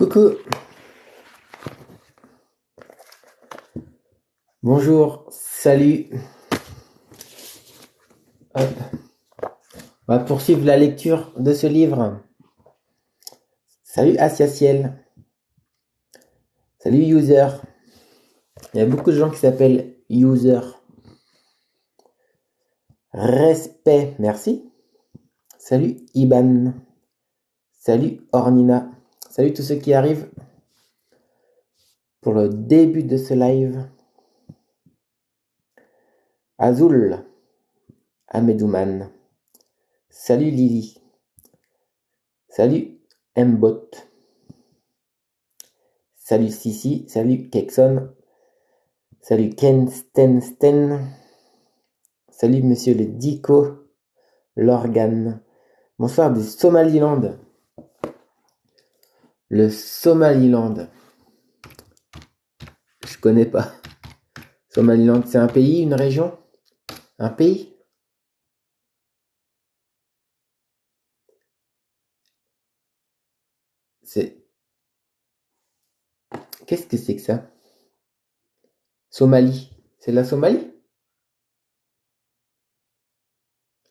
Coucou, bonjour, salut. Hop. On va poursuivre la lecture de ce livre. Salut Asia Ciel. Salut User. Il y a beaucoup de gens qui s'appellent User. Respect, merci. Salut Iban. Salut Ornina. Salut tous ceux qui arrivent pour le début de ce live. Azul. Ahmedouman. Salut Lily. Salut Mbot. Salut Sissi. Salut Kekson. Salut Ken Sten. Salut Monsieur le Dico. L'organe. Bonsoir du Somaliland. Le Somaliland. Je connais pas. Somaliland, c'est un pays, une région? Un pays? C'est... Qu'est-ce que c'est que ça? Somalie. C'est la Somalie?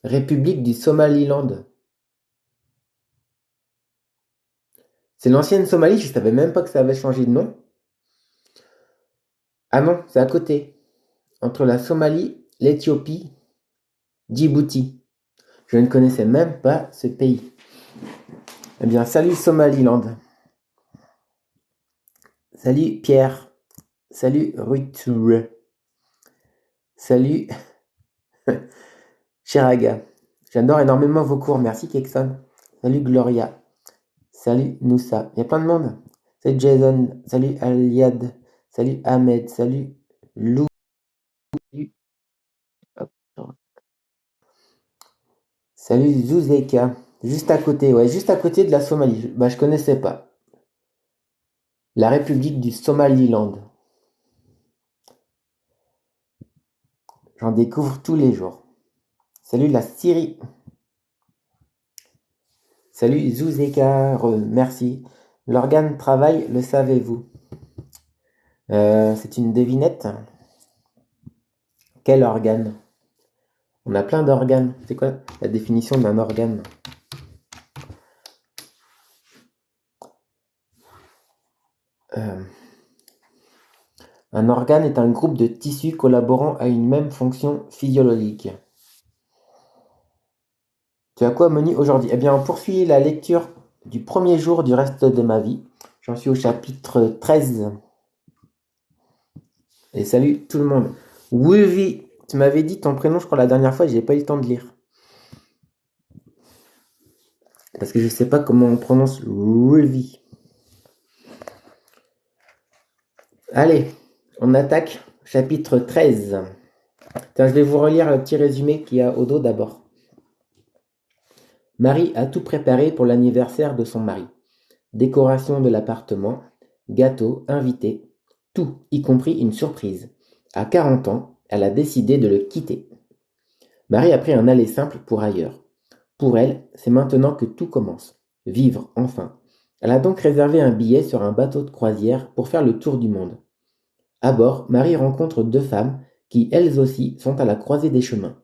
République du Somaliland. C'est l'ancienne Somalie, je savais même pas que ça avait changé de nom. Ah non, c'est à côté. Entre la Somalie, l'Éthiopie, Djibouti. Je ne connaissais même pas ce pays. Eh bien, salut Somaliland. Salut Pierre. Salut Ruth. Salut Chiraga. J'adore énormément vos cours. Merci Kekson. Salut Gloria. Salut Noussa. Il y a plein de monde. Salut Jason. Salut Aliad. Salut Ahmed. Salut Lou. Salut Zouzeka. Juste à côté. Ouais, juste à côté de la Somalie. Je connaissais pas. La République du Somaliland. J'en découvre tous les jours. Salut la Syrie. Salut Zouzeka. Merci. L'organe travaille, le savez-vous? C'est une devinette. Quel organe? On a plein d'organes. C'est quoi la définition d'un organe? Un organe est un groupe de tissus collaborant à une même fonction physiologique. Tu as quoi, menu aujourd'hui? Eh bien, on poursuit la lecture du premier jour du reste de ma vie. J'en suis au chapitre 13. Et salut tout le monde. Wulvi, tu m'avais dit ton prénom, je crois, la dernière fois, j'ai pas eu le temps de lire. Parce que je sais pas comment on prononce Wulvi. Allez, on attaque chapitre 13. Tiens, je vais vous relire le petit résumé qu'il y a au dos d'abord. Marie a tout préparé pour l'anniversaire de son mari. Décoration de l'appartement, gâteau, invités, tout, y compris une surprise. À 40 ans, elle a décidé de le quitter. Marie a pris un aller simple pour ailleurs. Pour elle, c'est maintenant que tout commence. Vivre, enfin. Elle a donc réservé un billet sur un bateau de croisière pour faire le tour du monde. À bord, Marie rencontre deux femmes qui, elles aussi, sont à la croisée des chemins.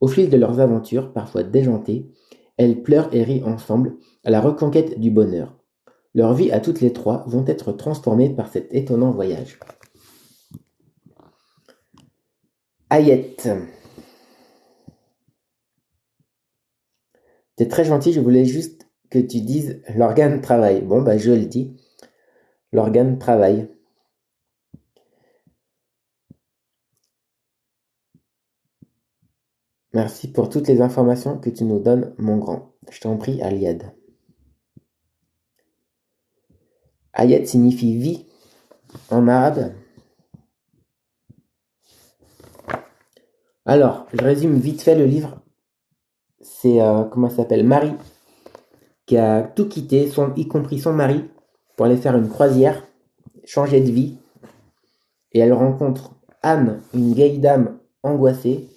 Au fil de leurs aventures, parfois déjantées, elles pleurent et rient ensemble à la reconquête du bonheur. Leurs vies à toutes les trois vont être transformées par cet étonnant voyage. Ayette. T'es très gentil, je voulais juste que tu dises l'organe travaille. Bon, je le dis. L'organe travaille. Merci pour toutes les informations que tu nous donnes, mon grand. Je t'en prie, Aliad. Ayet signifie vie en arabe. Alors, je résume vite fait le livre. C'est, comment ça s'appelle, Marie, qui a tout quitté, y compris son mari, pour aller faire une croisière, changer de vie. Et elle rencontre Anne, une vieille dame angoissée,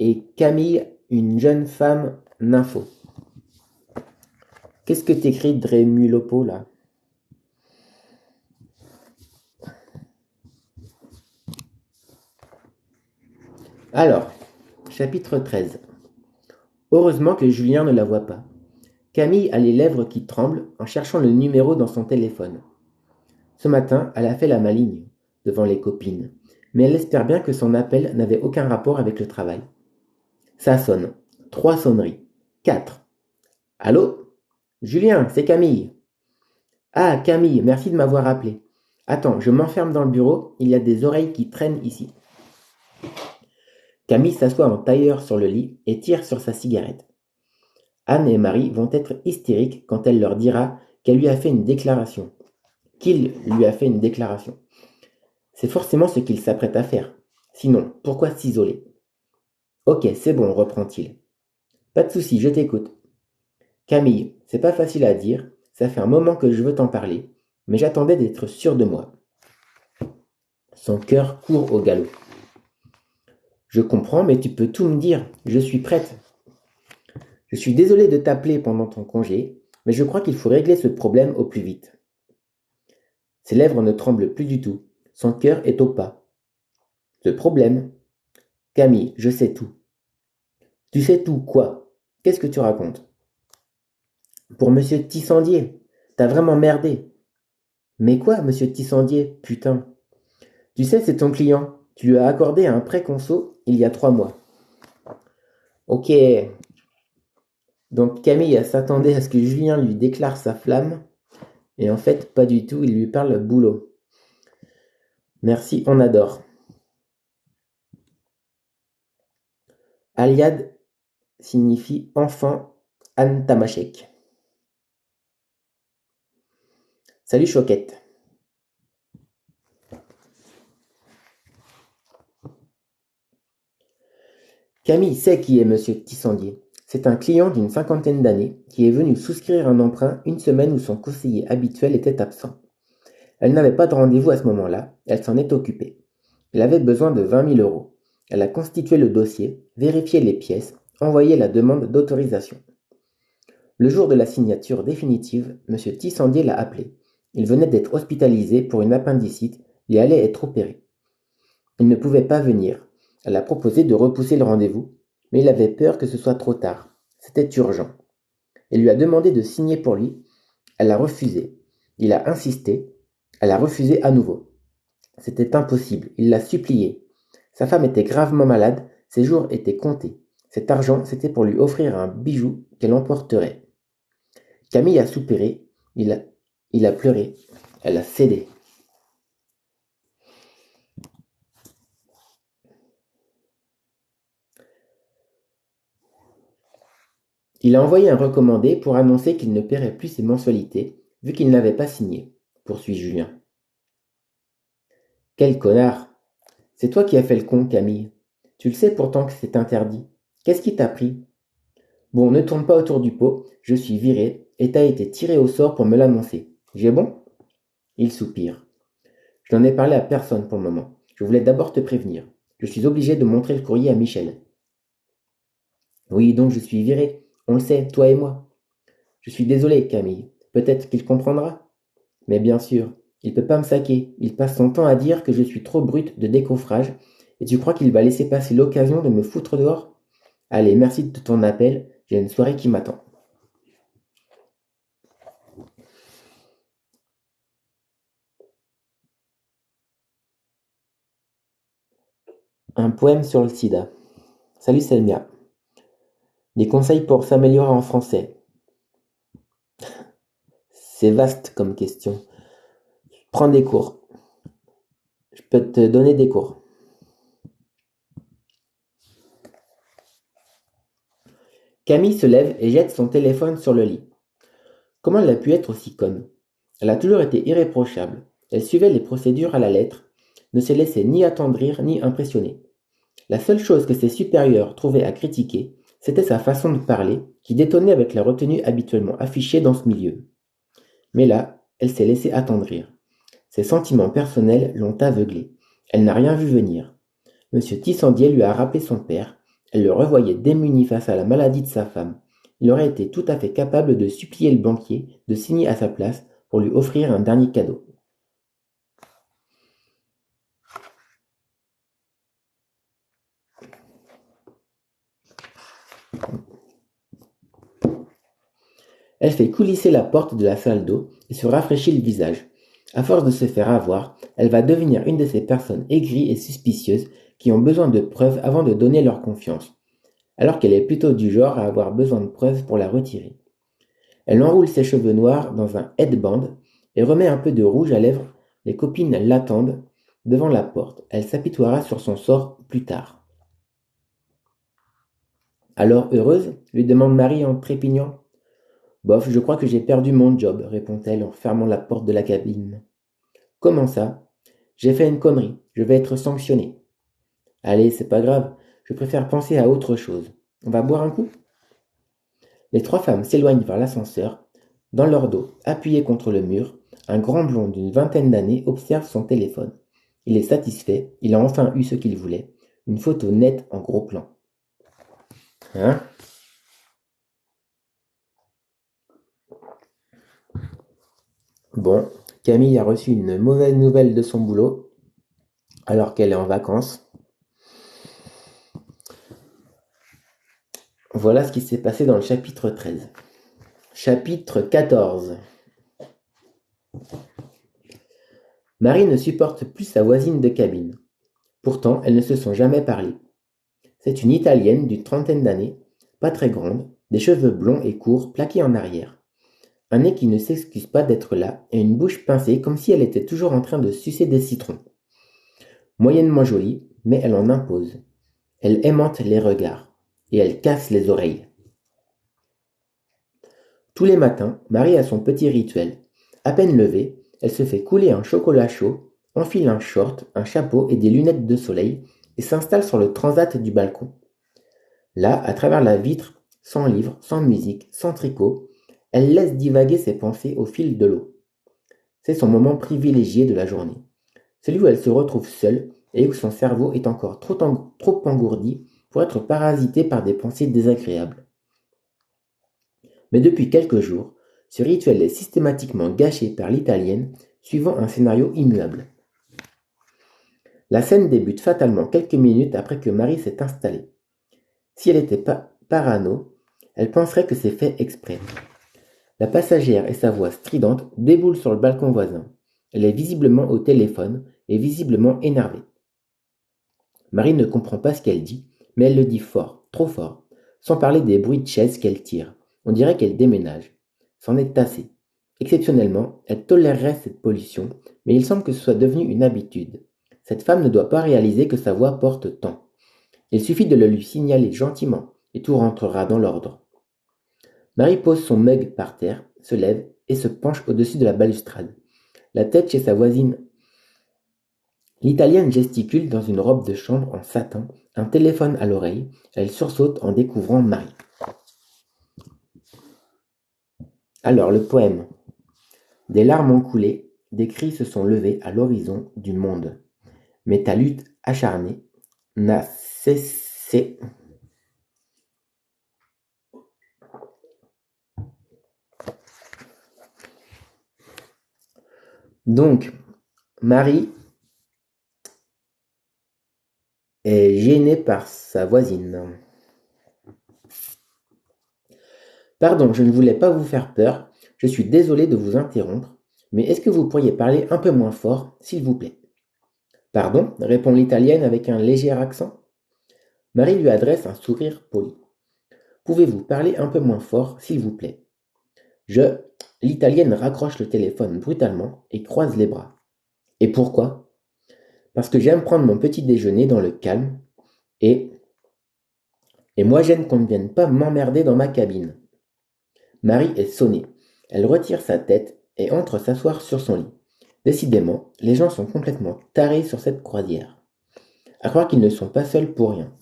et Camille, une jeune femme nympho. Qu'est-ce que t'écris, Drémulopo, là? Alors, chapitre 13. Heureusement que Julien ne la voit pas. Camille a les lèvres qui tremblent en cherchant le numéro dans son téléphone. Ce matin, elle a fait la maligne devant les copines, mais elle espère bien que son appel n'avait aucun rapport avec le travail. Ça sonne. 3 sonneries. 4. Allô? Julien, c'est Camille. Ah, Camille, merci de m'avoir appelé. Attends, je m'enferme dans le bureau, il y a des oreilles qui traînent ici. Camille s'assoit en tailleur sur le lit et tire sur sa cigarette. Anne et Marie vont être hystériques quand elle leur dira qu'elle lui a fait une déclaration. Qu'il lui a fait une déclaration. C'est forcément ce qu'il s'apprête à faire. Sinon, pourquoi s'isoler? Ok, c'est bon, reprend-il. Pas de souci, je t'écoute. Camille, c'est pas facile à dire, ça fait un moment que je veux t'en parler, mais j'attendais d'être sûr de moi. Son cœur court au galop. Je comprends, mais tu peux tout me dire, je suis prête. Je suis désolé de t'appeler pendant ton congé, mais je crois qu'il faut régler ce problème au plus vite. Ses lèvres ne tremblent plus du tout, son cœur est au pas. Ce problème? Camille, je sais tout. Tu sais tout, quoi? Qu'est-ce que tu racontes? Pour monsieur Tissandier, t'as vraiment merdé. Mais quoi, monsieur Tissandier, putain? Tu sais, c'est ton client. Tu lui as accordé un prêt conso il y a 3 mois. Ok. Donc Camille s'attendait à ce que Julien lui déclare sa flamme, et en fait, pas du tout, il lui parle boulot. Merci, on adore. Aliad signifie enfant Antamachek. Salut Choquette. Camille sait qui est monsieur Tissandier. C'est un client d'une cinquantaine d'années qui est venu souscrire un emprunt une semaine où son conseiller habituel était absent. Elle n'avait pas de rendez-vous à ce moment-là, elle s'en est occupée. Il avait besoin de 20 000 euros. Elle a constitué le dossier, vérifié les pièces, envoyé la demande d'autorisation. Le jour de la signature définitive, monsieur Tissandier l'a appelé. Il venait d'être hospitalisé pour une appendicite et allait être opéré. Il ne pouvait pas venir. Elle a proposé de repousser le rendez-vous, mais il avait peur que ce soit trop tard. C'était urgent. Elle lui a demandé de signer pour lui. Elle a refusé. Il a insisté. Elle a refusé à nouveau. C'était impossible. Il l'a supplié. Sa femme était gravement malade. Ses jours étaient comptés. Cet argent, c'était pour lui offrir un bijou qu'elle emporterait. Camille a soupiré. Il a pleuré. Elle a cédé. Il a envoyé un recommandé pour annoncer qu'il ne paierait plus ses mensualités, vu qu'il n'avait pas signé, poursuit Julien. Quel connard! C'est toi qui as fait le con, Camille. Tu le sais pourtant que c'est interdit. Qu'est-ce qui t'a pris? Bon, ne tourne pas autour du pot, je suis viré, et t'as été tiré au sort pour me l'annoncer. J'ai bon? Il soupire. Je n'en ai parlé à personne pour le moment. Je voulais d'abord te prévenir. Je suis obligé de montrer le courrier à Michel. Oui, donc je suis viré. On le sait, toi et moi. Je suis désolé, Camille. Peut-être qu'il comprendra. Mais bien sûr, il peut pas me saquer. Il passe son temps à dire que je suis trop brute de décoffrage. Et tu crois qu'il va laisser passer l'occasion de me foutre dehors? Allez, merci de ton appel. J'ai une soirée qui m'attend. Un poème sur le sida. Salut Selmia. Des conseils pour s'améliorer en français. C'est vaste comme question. Prends des cours. Je peux te donner des cours. Camille se lève et jette son téléphone sur le lit. Comment elle a pu être aussi conne? Elle a toujours été irréprochable. Elle suivait les procédures à la lettre, ne se laissait ni attendrir ni impressionner. La seule chose que ses supérieurs trouvaient à critiquer, c'était sa façon de parler, qui détonnait avec la retenue habituellement affichée dans ce milieu. Mais là, elle s'est laissée attendrir. Ses sentiments personnels l'ont aveuglée. Elle n'a rien vu venir. Monsieur Tissandier lui a rappelé son père. Elle le revoyait démuni face à la maladie de sa femme. Il aurait été tout à fait capable de supplier le banquier de signer à sa place pour lui offrir un dernier cadeau. Elle fait coulisser la porte de la salle d'eau et se rafraîchit le visage. À force de se faire avoir, elle va devenir une de ces personnes aigries et suspicieuses qui ont besoin de preuves avant de donner leur confiance, alors qu'elle est plutôt du genre à avoir besoin de preuves pour la retirer. Elle enroule ses cheveux noirs dans un headband et remet un peu de rouge à lèvres. Les copines l'attendent devant la porte. Elle s'apitoiera sur son sort plus tard. Alors heureuse lui demande Marie en trépignant. Bof, je crois que j'ai perdu mon job, répond-elle en fermant la porte de la cabine. Comment ça? J'ai fait une connerie, je vais être sanctionnée. Allez, c'est pas grave, je préfère penser à autre chose. On va boire un coup? Les trois femmes s'éloignent vers l'ascenseur. Dans leur dos, appuyé contre le mur, un grand blond d'une vingtaine d'années observe son téléphone. Il est satisfait, il a enfin eu ce qu'il voulait, une photo nette en gros plan. Hein? Bon, Camille a reçu une mauvaise nouvelle de son boulot, alors qu'elle est en vacances. Voilà ce qui s'est passé dans le chapitre 13. Chapitre 14. Marie ne supporte plus sa voisine de cabine. Pourtant, elles ne se sont jamais parlé. C'est une Italienne d'une trentaine d'années, pas très grande, des cheveux blonds et courts plaqués en arrière, un nez qui ne s'excuse pas d'être là et une bouche pincée comme si elle était toujours en train de sucer des citrons. Moyennement jolie, mais elle en impose. Elle aimante les regards et elle casse les oreilles. Tous les matins, Marie a son petit rituel. À peine levée, elle se fait couler un chocolat chaud, enfile un short, un chapeau et des lunettes de soleil et s'installe sur le transat du balcon. Là, à travers la vitre, sans livre, sans musique, sans tricot, elle laisse divaguer ses pensées au fil de l'eau. C'est son moment privilégié de la journée. Celui où elle se retrouve seule et où son cerveau est encore trop engourdi pour être parasité par des pensées désagréables. Mais depuis quelques jours, ce rituel est systématiquement gâché par l'italienne, suivant un scénario immuable. La scène débute fatalement quelques minutes après que Marie s'est installée. Si elle était parano, elle penserait que c'est fait exprès. La passagère et sa voix stridente déboulent sur le balcon voisin. Elle est visiblement au téléphone et visiblement énervée. Marie ne comprend pas ce qu'elle dit, mais elle le dit fort, trop fort, sans parler des bruits de chaises qu'elle tire. On dirait qu'elle déménage. C'en est assez. Exceptionnellement, elle tolérerait cette pollution, mais il semble que ce soit devenu une habitude. Cette femme ne doit pas réaliser que sa voix porte tant. Il suffit de le lui signaler gentiment, et tout rentrera dans l'ordre. Marie pose son mug par terre, se lève et se penche au-dessus de la balustrade, la tête chez sa voisine. L'italienne gesticule dans une robe de chambre en satin, un téléphone à l'oreille. Elle sursaute en découvrant Marie. Alors, le poème. Des larmes ont coulé, des cris se sont levés à l'horizon du monde. Mais ta lutte acharnée n'a cessé. Donc, Marie est gênée par sa voisine. Pardon, je ne voulais pas vous faire peur, je suis désolé de vous interrompre, mais est-ce que vous pourriez parler un peu moins fort, s'il vous plaît? Pardon, répond l'italienne avec un léger accent. Marie lui adresse un sourire poli. Pouvez-vous parler un peu moins fort, s'il vous plaît? L'italienne raccroche le téléphone brutalement et croise les bras. Et pourquoi? Parce que j'aime prendre mon petit déjeuner dans le calme et moi j'aime qu'on ne vienne pas m'emmerder dans ma cabine. Marie est sonnée. Elle retire sa tête et entre s'asseoir sur son lit. Décidément, les gens sont complètement tarés sur cette croisière. À croire qu'ils ne sont pas seuls pour rien.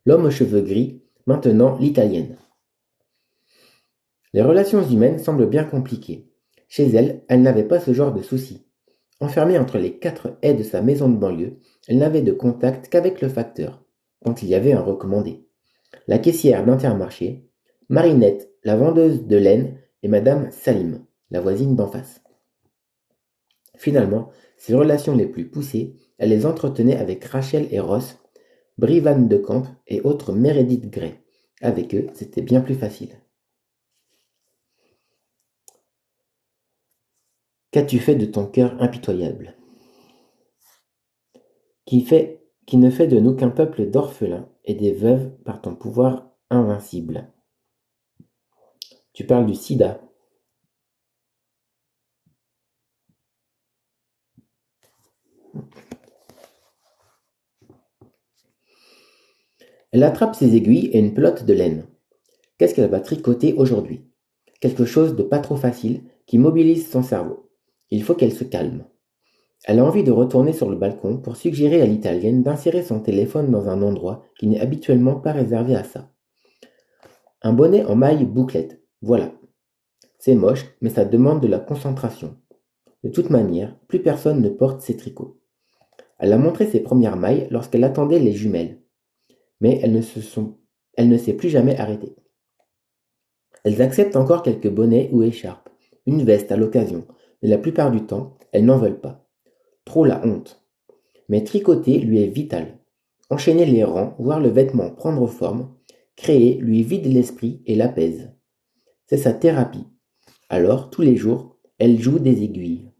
L'homme aux cheveux gris, maintenant l'italienne. Les relations humaines semblent bien compliquées. Chez elle, elle n'avait pas ce genre de soucis. Enfermée entre les quatre haies de sa maison de banlieue, elle n'avait de contact qu'avec le facteur, quand il y avait un recommandé, la caissière d'Intermarché, Marinette, la vendeuse de laine, et Madame Salim, la voisine d'en face. Finalement, ses relations les plus poussées, elle les entretenait avec Rachel et Ross, Brie Van de Camp et autres Meredith Grey. Avec eux, c'était bien plus facile. Qu'as-tu fait de ton cœur impitoyable? Qui ne fait de nous qu'un peuple d'orphelins et des veuves par ton pouvoir invincible. Tu parles du sida. Elle attrape ses aiguilles et une pelote de laine. Qu'est-ce qu'elle va tricoter aujourd'hui? Quelque chose de pas trop facile qui mobilise son cerveau. Il faut qu'elle se calme. Elle a envie de retourner sur le balcon pour suggérer à l'italienne d'insérer son téléphone dans un endroit qui n'est habituellement pas réservé à ça. Un bonnet en maille bouclette. Voilà. C'est moche, mais ça demande de la concentration. De toute manière, plus personne ne porte ces tricots. Elle a montré ses premières mailles lorsqu'elle attendait les jumelles. Mais elle ne s'est plus jamais arrêtée. Elles acceptent encore quelques bonnets ou écharpes, une veste à l'occasion, mais la plupart du temps, elles n'en veulent pas. Trop la honte. Mais tricoter lui est vital. Enchaîner les rangs, voir le vêtement prendre forme, créer lui vide l'esprit et l'apaise. C'est sa thérapie. Alors, tous les jours, elle joue des aiguilles.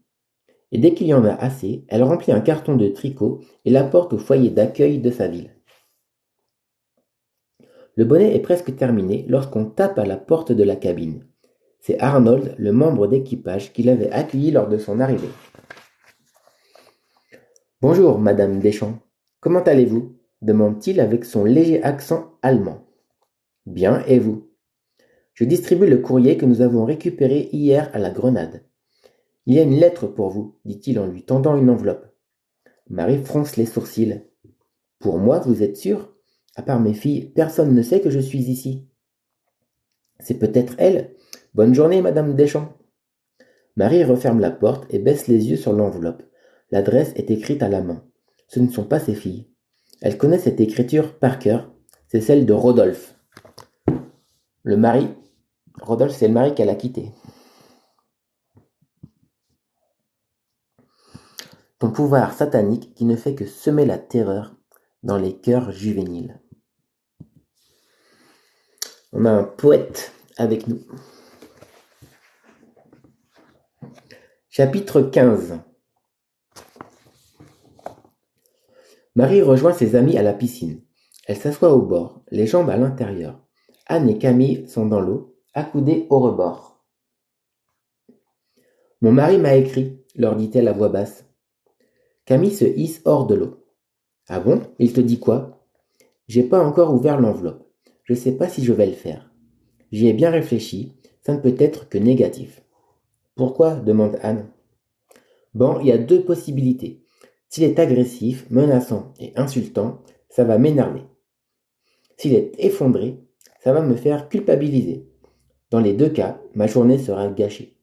Et dès qu'il y en a assez, elle remplit un carton de tricot et l'apporte au foyer d'accueil de sa ville. Le bonnet est presque terminé lorsqu'on tape à la porte de la cabine. C'est Arnold, le membre d'équipage, qui l'avait accueilli lors de son arrivée. Bonjour, madame Deschamps. Comment allez-vous? Demande-t-il avec son léger accent allemand. Bien, et vous? Je distribue le courrier que nous avons récupéré hier à la Grenade. Il y a une lettre pour vous, dit-il en lui tendant une enveloppe. Marie fronce les sourcils. Pour moi, vous êtes sûr? À part mes filles, personne ne sait que je suis ici. C'est peut-être elle. Bonne journée, madame Deschamps. Marie referme la porte et baisse les yeux sur l'enveloppe. L'adresse est écrite à la main. Ce ne sont pas ses filles. Elle connaît cette écriture par cœur. C'est celle de Rodolphe. Le mari. Rodolphe, c'est le mari qu'elle a quitté. Ton pouvoir satanique qui ne fait que semer la terreur dans les cœurs juvéniles. On a un poète avec nous. Chapitre 15. Marie rejoint ses amis à la piscine. Elle s'assoit au bord, les jambes à l'intérieur. Anne et Camille sont dans l'eau, accoudées au rebord. Mon mari m'a écrit, leur dit-elle à voix basse. Camille se hisse hors de l'eau. Ah bon? Il te dit quoi? J'ai pas encore ouvert l'enveloppe. Je sais pas si je vais le faire. J'y ai bien réfléchi, ça ne peut être que négatif. Pourquoi? Demande Anne. Bon, il y a deux possibilités. S'il est agressif, menaçant et insultant, ça va m'énerver. S'il est effondré, ça va me faire culpabiliser. Dans les deux cas, ma journée sera gâchée.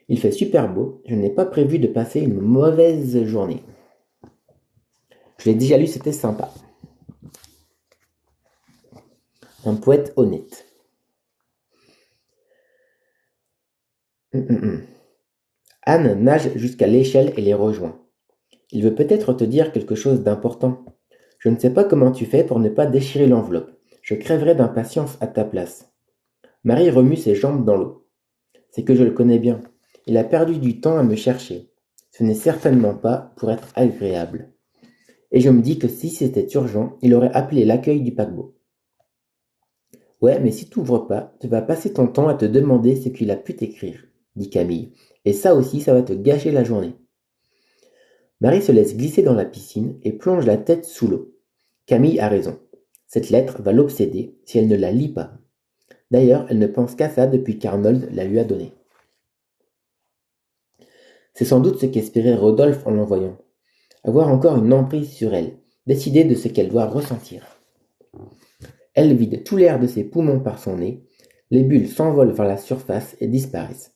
Il fait super beau, je n'ai pas prévu de passer une mauvaise journée. Je l'ai déjà lu, c'était sympa. Un poète honnête. Anne nage jusqu'à l'échelle et les rejoint. Il veut peut-être te dire quelque chose d'important. Je ne sais pas comment tu fais pour ne pas déchirer l'enveloppe. Je crèverais d'impatience à ta place. Marie remue ses jambes dans l'eau. C'est que je le connais bien. Il a perdu du temps à me chercher. Ce n'est certainement pas pour être agréable. Et je me dis que si c'était urgent, il aurait appelé l'accueil du paquebot. Ouais, mais si tu n'ouvres pas, tu vas passer ton temps à te demander ce qu'il a pu t'écrire, dit Camille. Et ça aussi, ça va te gâcher la journée. Marie se laisse glisser dans la piscine et plonge la tête sous l'eau. Camille a raison. Cette lettre va l'obséder si elle ne la lit pas. D'ailleurs, elle ne pense qu'à ça depuis qu'Arnold la lui a donnée. C'est sans doute ce qu'espérait Rodolphe en l'envoyant. Avoir encore une emprise sur elle, décider de ce qu'elle doit ressentir. Elle vide tout l'air de ses poumons par son nez, les bulles s'envolent vers la surface et disparaissent.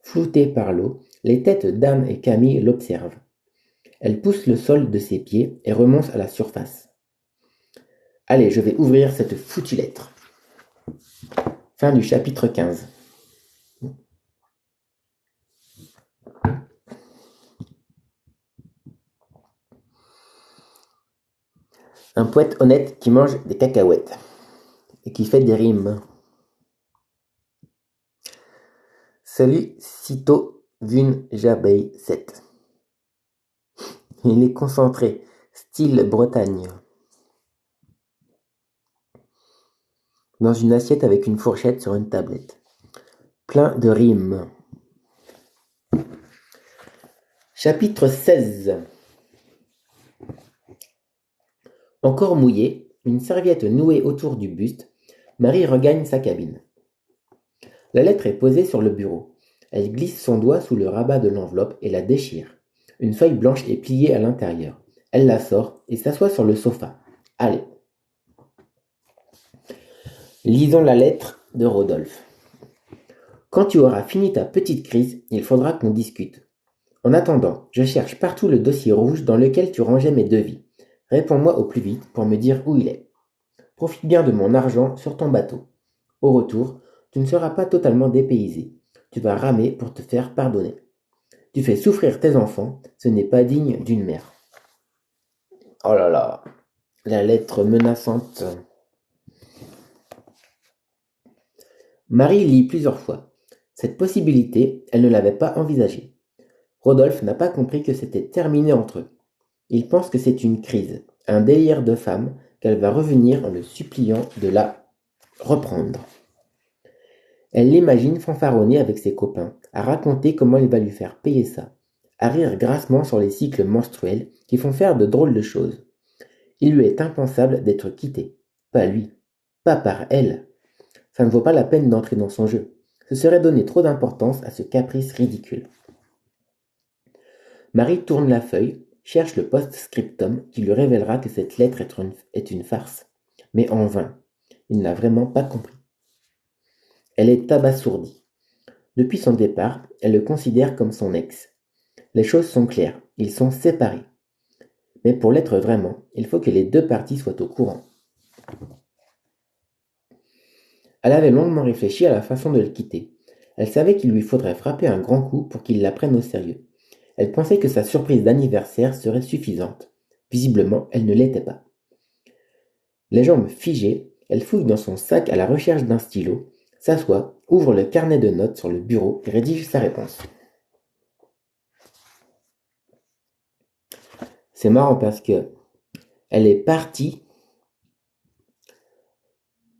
Floutées par l'eau, les têtes d'Anne et Camille l'observent. Elle pousse le sol de ses pieds et remonte à la surface. Allez, je vais ouvrir cette foutue lettre. Fin du chapitre 15. Un poète honnête qui mange des cacahuètes et qui fait des rimes. Salut Cito Vun Jabei 7. Il est concentré, style Bretagne. Dans une assiette avec une fourchette sur une tablette. Plein de rimes. Chapitre 16. Encore mouillée, une serviette nouée autour du buste, Marie regagne sa cabine. La lettre est posée sur le bureau. Elle glisse son doigt sous le rabat de l'enveloppe et la déchire. Une feuille blanche est pliée à l'intérieur. Elle la sort et s'assoit sur le sofa. Allez. Lisons la lettre de Rodolphe. Quand tu auras fini ta petite crise, il faudra qu'on discute. En attendant, je cherche partout le dossier rouge dans lequel tu rangeais mes devis. Réponds-moi au plus vite pour me dire où il est. Profite bien de mon argent sur ton bateau. Au retour, tu ne seras pas totalement dépaysé. Tu vas ramer pour te faire pardonner. Tu fais souffrir tes enfants, ce n'est pas digne d'une mère. Oh là là, la lettre menaçante. Marie lit plusieurs fois. Cette possibilité, elle ne l'avait pas envisagée. Rodolphe n'a pas compris que c'était terminé entre eux. Il pense que c'est une crise, un délire de femme, qu'elle va revenir en le suppliant de la reprendre. Elle l'imagine fanfaronner avec ses copains, à raconter comment il va lui faire payer ça, à rire grassement sur les cycles menstruels qui font faire de drôles de choses. Il lui est impensable d'être quitté. Pas lui. Pas par elle. Ça ne vaut pas la peine d'entrer dans son jeu. Ce serait donner trop d'importance à ce caprice ridicule. Marie tourne la feuille, cherche le post-scriptum qui lui révélera que cette lettre est une farce. Mais en vain. Il n'a vraiment pas compris. Elle est abasourdie. Depuis son départ, elle le considère comme son ex. Les choses sont claires, ils sont séparés. Mais pour l'être vraiment, il faut que les deux parties soient au courant. Elle avait longuement réfléchi à la façon de le quitter. Elle savait qu'il lui faudrait frapper un grand coup pour qu'il la prenne au sérieux. Elle pensait que sa surprise d'anniversaire serait suffisante. Visiblement, elle ne l'était pas. Les jambes figées, elle fouille dans son sac à la recherche d'un stylo, s'assoit, ouvre le carnet de notes sur le bureau et rédige sa réponse. C'est marrant parce que elle est partie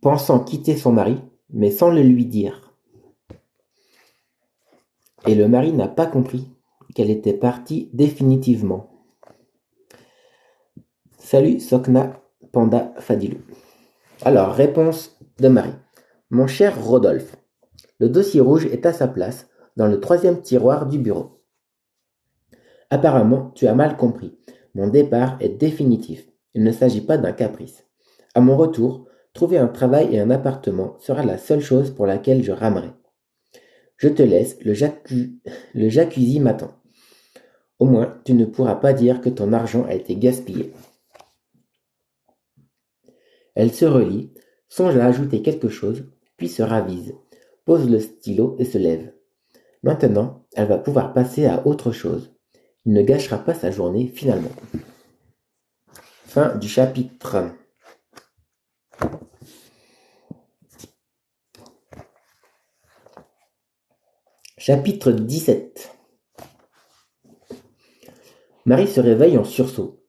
pensant quitter son mari, mais sans le lui dire. Et le mari n'a pas compris qu'elle était partie définitivement. Salut Sokna Panda Fadilou. Alors, réponse de Marie. Mon cher Rodolphe, le dossier rouge est à sa place dans le 3e tiroir du bureau. Apparemment, tu as mal compris. Mon départ est définitif. Il ne s'agit pas d'un caprice. À mon retour, trouver un travail et un appartement sera la seule chose pour laquelle je ramerai. Je te laisse, le jacuzzi m'attend. Au moins, tu ne pourras pas dire que ton argent a été gaspillé. Elle se relit, songe à ajouter quelque chose, puis se ravise, pose le stylo et se lève. Maintenant, elle va pouvoir passer à autre chose. Il ne gâchera pas sa journée finalement. Fin du chapitre. Chapitre 17. Marie se réveille en sursaut.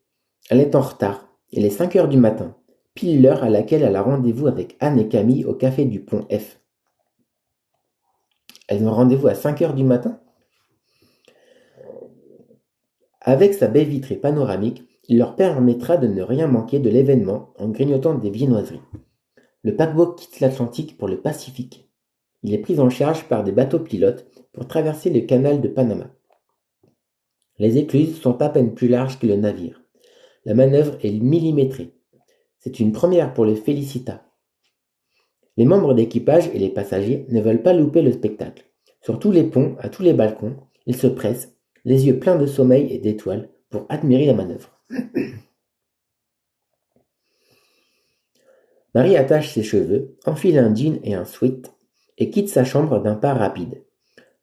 Elle est en retard. Il est 5 heures du matin, pile l'heure à laquelle elle a rendez-vous avec Anne et Camille au café du Pont F. Elles ont rendez-vous à 5 heures du matin? Avec sa baie vitrée panoramique, il leur permettra de ne rien manquer de l'événement en grignotant des viennoiseries. Le paquebot quitte l'Atlantique pour le Pacifique. Il est pris en charge par des bateaux pilotes pour traverser le canal de Panama. Les écluses sont à peine plus larges que le navire. La manœuvre est millimétrée. C'est une première pour le Felicita. Les membres d'équipage et les passagers ne veulent pas louper le spectacle. Sur tous les ponts, à tous les balcons, ils se pressent, les yeux pleins de sommeil et d'étoiles, pour admirer la manœuvre. Marie attache ses cheveux, enfile un jean et un sweat, et quitte sa chambre d'un pas rapide.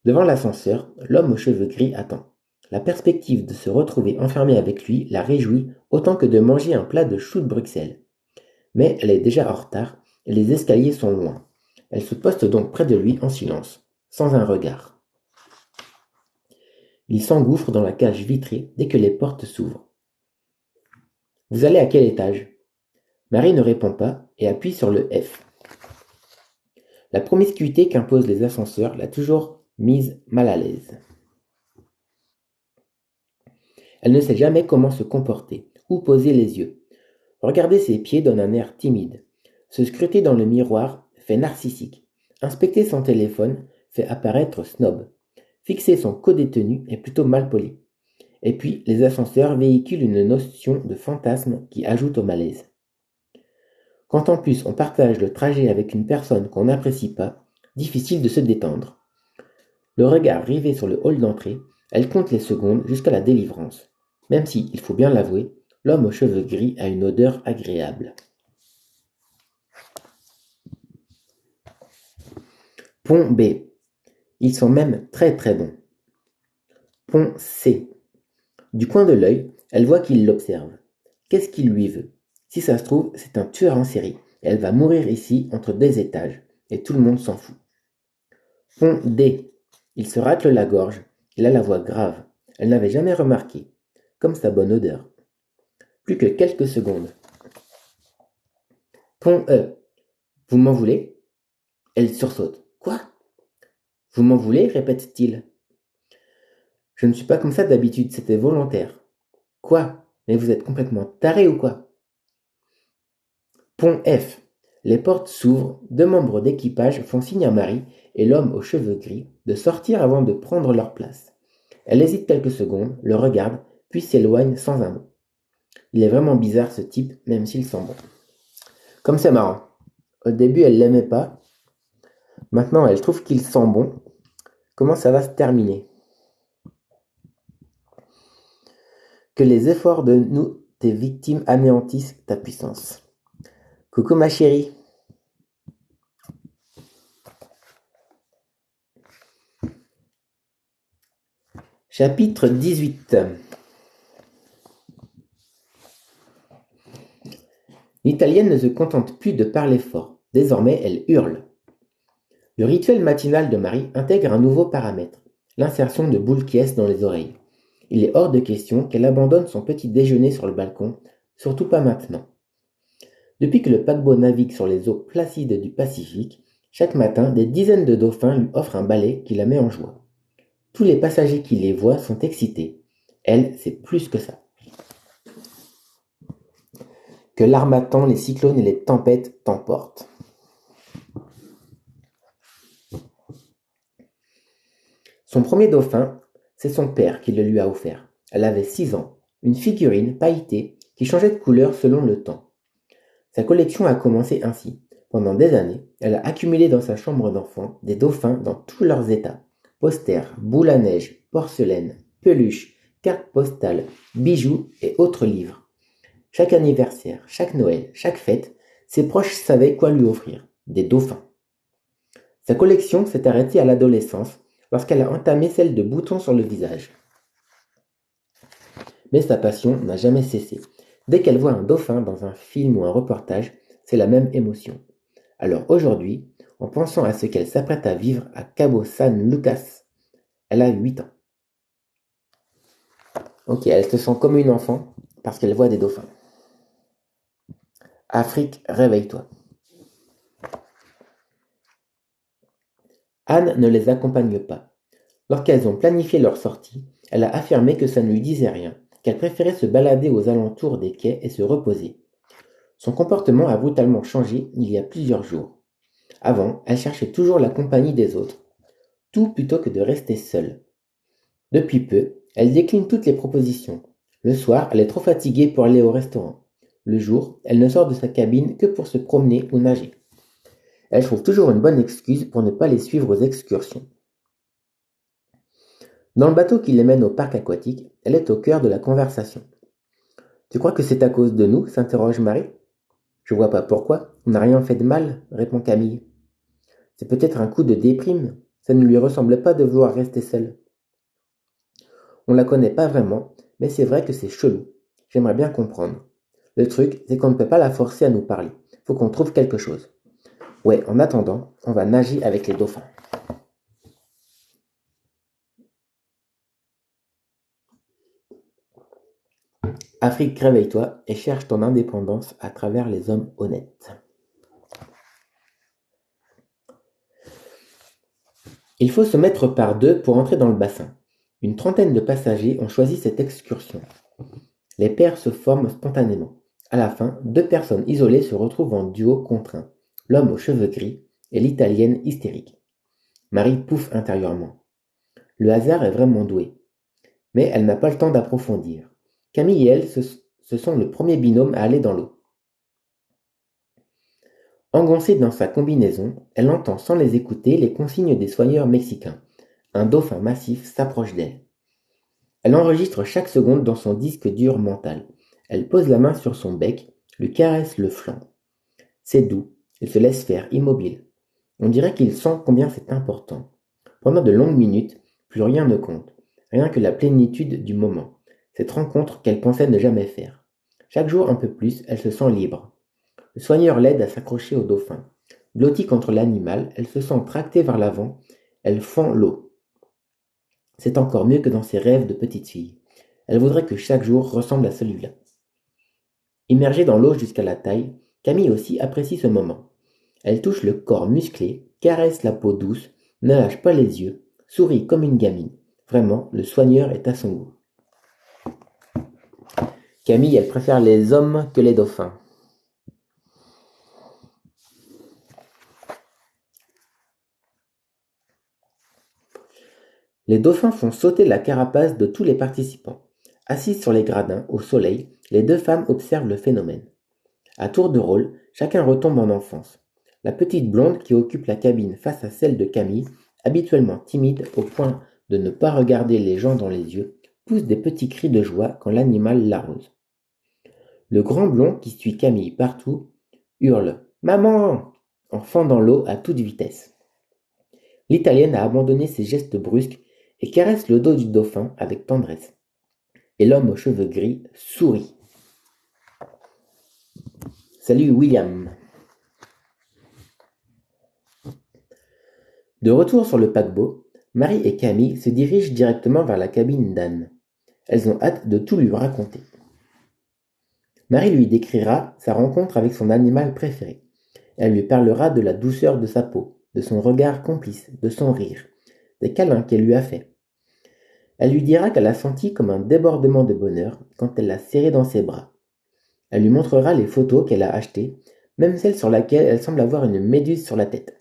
Devant l'ascenseur, l'homme aux cheveux gris attend. La perspective de se retrouver enfermée avec lui la réjouit autant que de manger un plat de choux de Bruxelles. Mais elle est déjà en retard et les escaliers sont loin. Elle se poste donc près de lui en silence, sans un regard. Il s'engouffre dans la cage vitrée dès que les portes s'ouvrent. Vous allez à quel étage? Marie ne répond pas et appuie sur le F. La promiscuité qu'imposent les ascenseurs l'a toujours mise mal à l'aise. Elle ne sait jamais comment se comporter, où poser les yeux. Regarder ses pieds donne un air timide. Se scruter dans le miroir fait narcissique. Inspecter son téléphone fait apparaître snob. Fixer son codétenu est plutôt malpoli. Et puis, les ascenseurs véhiculent une notion de fantasme qui ajoute au malaise. Quand en plus on partage le trajet avec une personne qu'on n'apprécie pas, difficile de se détendre. Le regard rivé sur le hall d'entrée, elle compte les secondes jusqu'à la délivrance. Même si, il faut bien l'avouer, l'homme aux cheveux gris a une odeur agréable. Pont B. Ils sont même très très bons. Pont C. Du coin de l'œil, elle voit qu'il l'observe. Qu'est-ce qu'il lui veut? Si ça se trouve, c'est un tueur en série. Elle va mourir ici entre des étages, et tout le monde s'en fout. Pont D. Il se racle la gorge, il a la voix grave. Elle n'avait jamais remarqué, comme sa bonne odeur. Plus que quelques secondes. Pont E. Vous m'en voulez? Elle sursaute. Quoi? Vous m'en voulez? Répète-t-il. Je ne suis pas comme ça d'habitude, c'était volontaire. Quoi? Mais vous êtes complètement taré ou quoi? Pont F. Les portes s'ouvrent, deux membres d'équipage font signe à Marie et l'homme aux cheveux gris de sortir avant de prendre leur place. Elle hésite quelques secondes, le regarde, puis s'éloigne sans un mot. Il est vraiment bizarre ce type, même s'il sent bon. Comme c'est marrant. Au début, elle l'aimait pas. Maintenant, elle trouve qu'il sent bon. Comment ça va se terminer? Que les efforts de nous, tes victimes, anéantissent ta puissance. Coucou ma chérie. Chapitre 18. L'italienne ne se contente plus de parler fort. Désormais, elle hurle. Le rituel matinal de Marie intègre un nouveau paramètre, l'insertion de boules qui dans les oreilles. Il est hors de question qu'elle abandonne son petit déjeuner sur le balcon, surtout pas maintenant. Depuis que le paquebot navigue sur les eaux placides du Pacifique, chaque matin, des dizaines de dauphins lui offrent un balai qui la met en joie. Tous les passagers qui les voient sont excités. Elle, c'est plus que ça. Que l'armatan, les cyclones et les tempêtes t'emportent. Son premier dauphin, c'est son père qui le lui a offert. Elle avait 6 ans, une figurine pailletée qui changeait de couleur selon le temps. Sa collection a commencé ainsi. Pendant des années, elle a accumulé dans sa chambre d'enfant des dauphins dans tous leurs états. Posters, boules à neige, porcelaine, peluches, cartes postales, bijoux et autres livres. Chaque anniversaire, chaque Noël, chaque fête, ses proches savaient quoi lui offrir. Des dauphins. Sa collection s'est arrêtée à l'adolescence lorsqu'elle a entamé celle de boutons sur le visage. Mais sa passion n'a jamais cessé. Dès qu'elle voit un dauphin dans un film ou un reportage, c'est la même émotion. Alors aujourd'hui, en pensant à ce qu'elle s'apprête à vivre à Cabo San Lucas, elle a 8 ans. Ok, elle se sent comme une enfant parce qu'elle voit des dauphins. Afrique, réveille-toi. Anne ne les accompagne pas. Lorsqu'elles ont planifié leur sortie, elle a affirmé que ça ne lui disait rien, qu'elle préférait se balader aux alentours des quais et se reposer. Son comportement a brutalement changé il y a plusieurs jours. Avant, elle cherchait toujours la compagnie des autres, tout plutôt que de rester seule. Depuis peu, elle décline toutes les propositions. Le soir, elle est trop fatiguée pour aller au restaurant. Le jour, elle ne sort de sa cabine que pour se promener ou nager. Elle trouve toujours une bonne excuse pour ne pas les suivre aux excursions. Dans le bateau qui les mène au parc aquatique, elle est au cœur de la conversation. Tu crois que c'est à cause de nous? S'interroge Marie. Je vois pas pourquoi, on n'a rien fait de mal, répond Camille. C'est peut-être un coup de déprime, ça ne lui ressemble pas de vouloir rester seule. On la connaît pas vraiment, mais c'est vrai que c'est chelou. J'aimerais bien comprendre. Le truc, c'est qu'on ne peut pas la forcer à nous parler. Faut qu'on trouve quelque chose. Ouais, en attendant, on va nager avec les dauphins. Afrique, réveille-toi et cherche ton indépendance à travers les hommes honnêtes. Il faut se mettre par deux pour entrer dans le bassin. Une trentaine de passagers ont choisi cette excursion. Les paires se forment spontanément. À la fin, deux personnes isolées se retrouvent en duo contraint, l'homme aux cheveux gris et l'italienne hystérique. Marie pouffe intérieurement. Le hasard est vraiment doué. Mais elle n'a pas le temps d'approfondir. Camille et elle, ce sont le premier binôme à aller dans l'eau. Engoncée dans sa combinaison, elle entend sans les écouter les consignes des soigneurs mexicains. Un dauphin massif s'approche d'elle. Elle enregistre chaque seconde dans son disque dur mental. Elle pose la main sur son bec, lui caresse le flanc. C'est doux, il se laisse faire, immobile. On dirait qu'il sent combien c'est important. Pendant de longues minutes, plus rien ne compte, rien que la plénitude du moment. Cette rencontre qu'elle pensait ne jamais faire. Chaque jour un peu plus, elle se sent libre. Le soigneur l'aide à s'accrocher au dauphin. Blottie contre l'animal, elle se sent tractée vers l'avant, elle fend l'eau. C'est encore mieux que dans ses rêves de petite fille. Elle voudrait que chaque jour ressemble à celui-là. Immergée dans l'eau jusqu'à la taille, Camille aussi apprécie ce moment. Elle touche le corps musclé, caresse la peau douce, ne lâche pas les yeux, sourit comme une gamine. Vraiment, le soigneur est à son goût. Camille, elle préfère les hommes que les dauphins. Les dauphins font sauter la carapace de tous les participants. Assises sur les gradins, au soleil, les deux femmes observent le phénomène. À tour de rôle, chacun retombe en enfance. La petite blonde qui occupe la cabine face à celle de Camille, habituellement timide au point de ne pas regarder les gens dans les yeux, pousse des petits cris de joie quand l'animal l'arrose. Le grand blond qui suit Camille partout hurle «Maman!» en fendant l'eau à toute vitesse. L'italienne a abandonné ses gestes brusques et caresse le dos du dauphin avec tendresse. Et l'homme aux cheveux gris sourit. Salut William. De retour sur le paquebot, Marie et Camille se dirigent directement vers la cabine d'Anne. Elles ont hâte de tout lui raconter. Marie lui décrira sa rencontre avec son animal préféré. Elle lui parlera de la douceur de sa peau, de son regard complice, de son rire, des câlins qu'elle lui a faits. Elle lui dira qu'elle a senti comme un débordement de bonheur quand elle l'a serré dans ses bras. Elle lui montrera les photos qu'elle a achetées, même celle sur laquelle elle semble avoir une méduse sur la tête.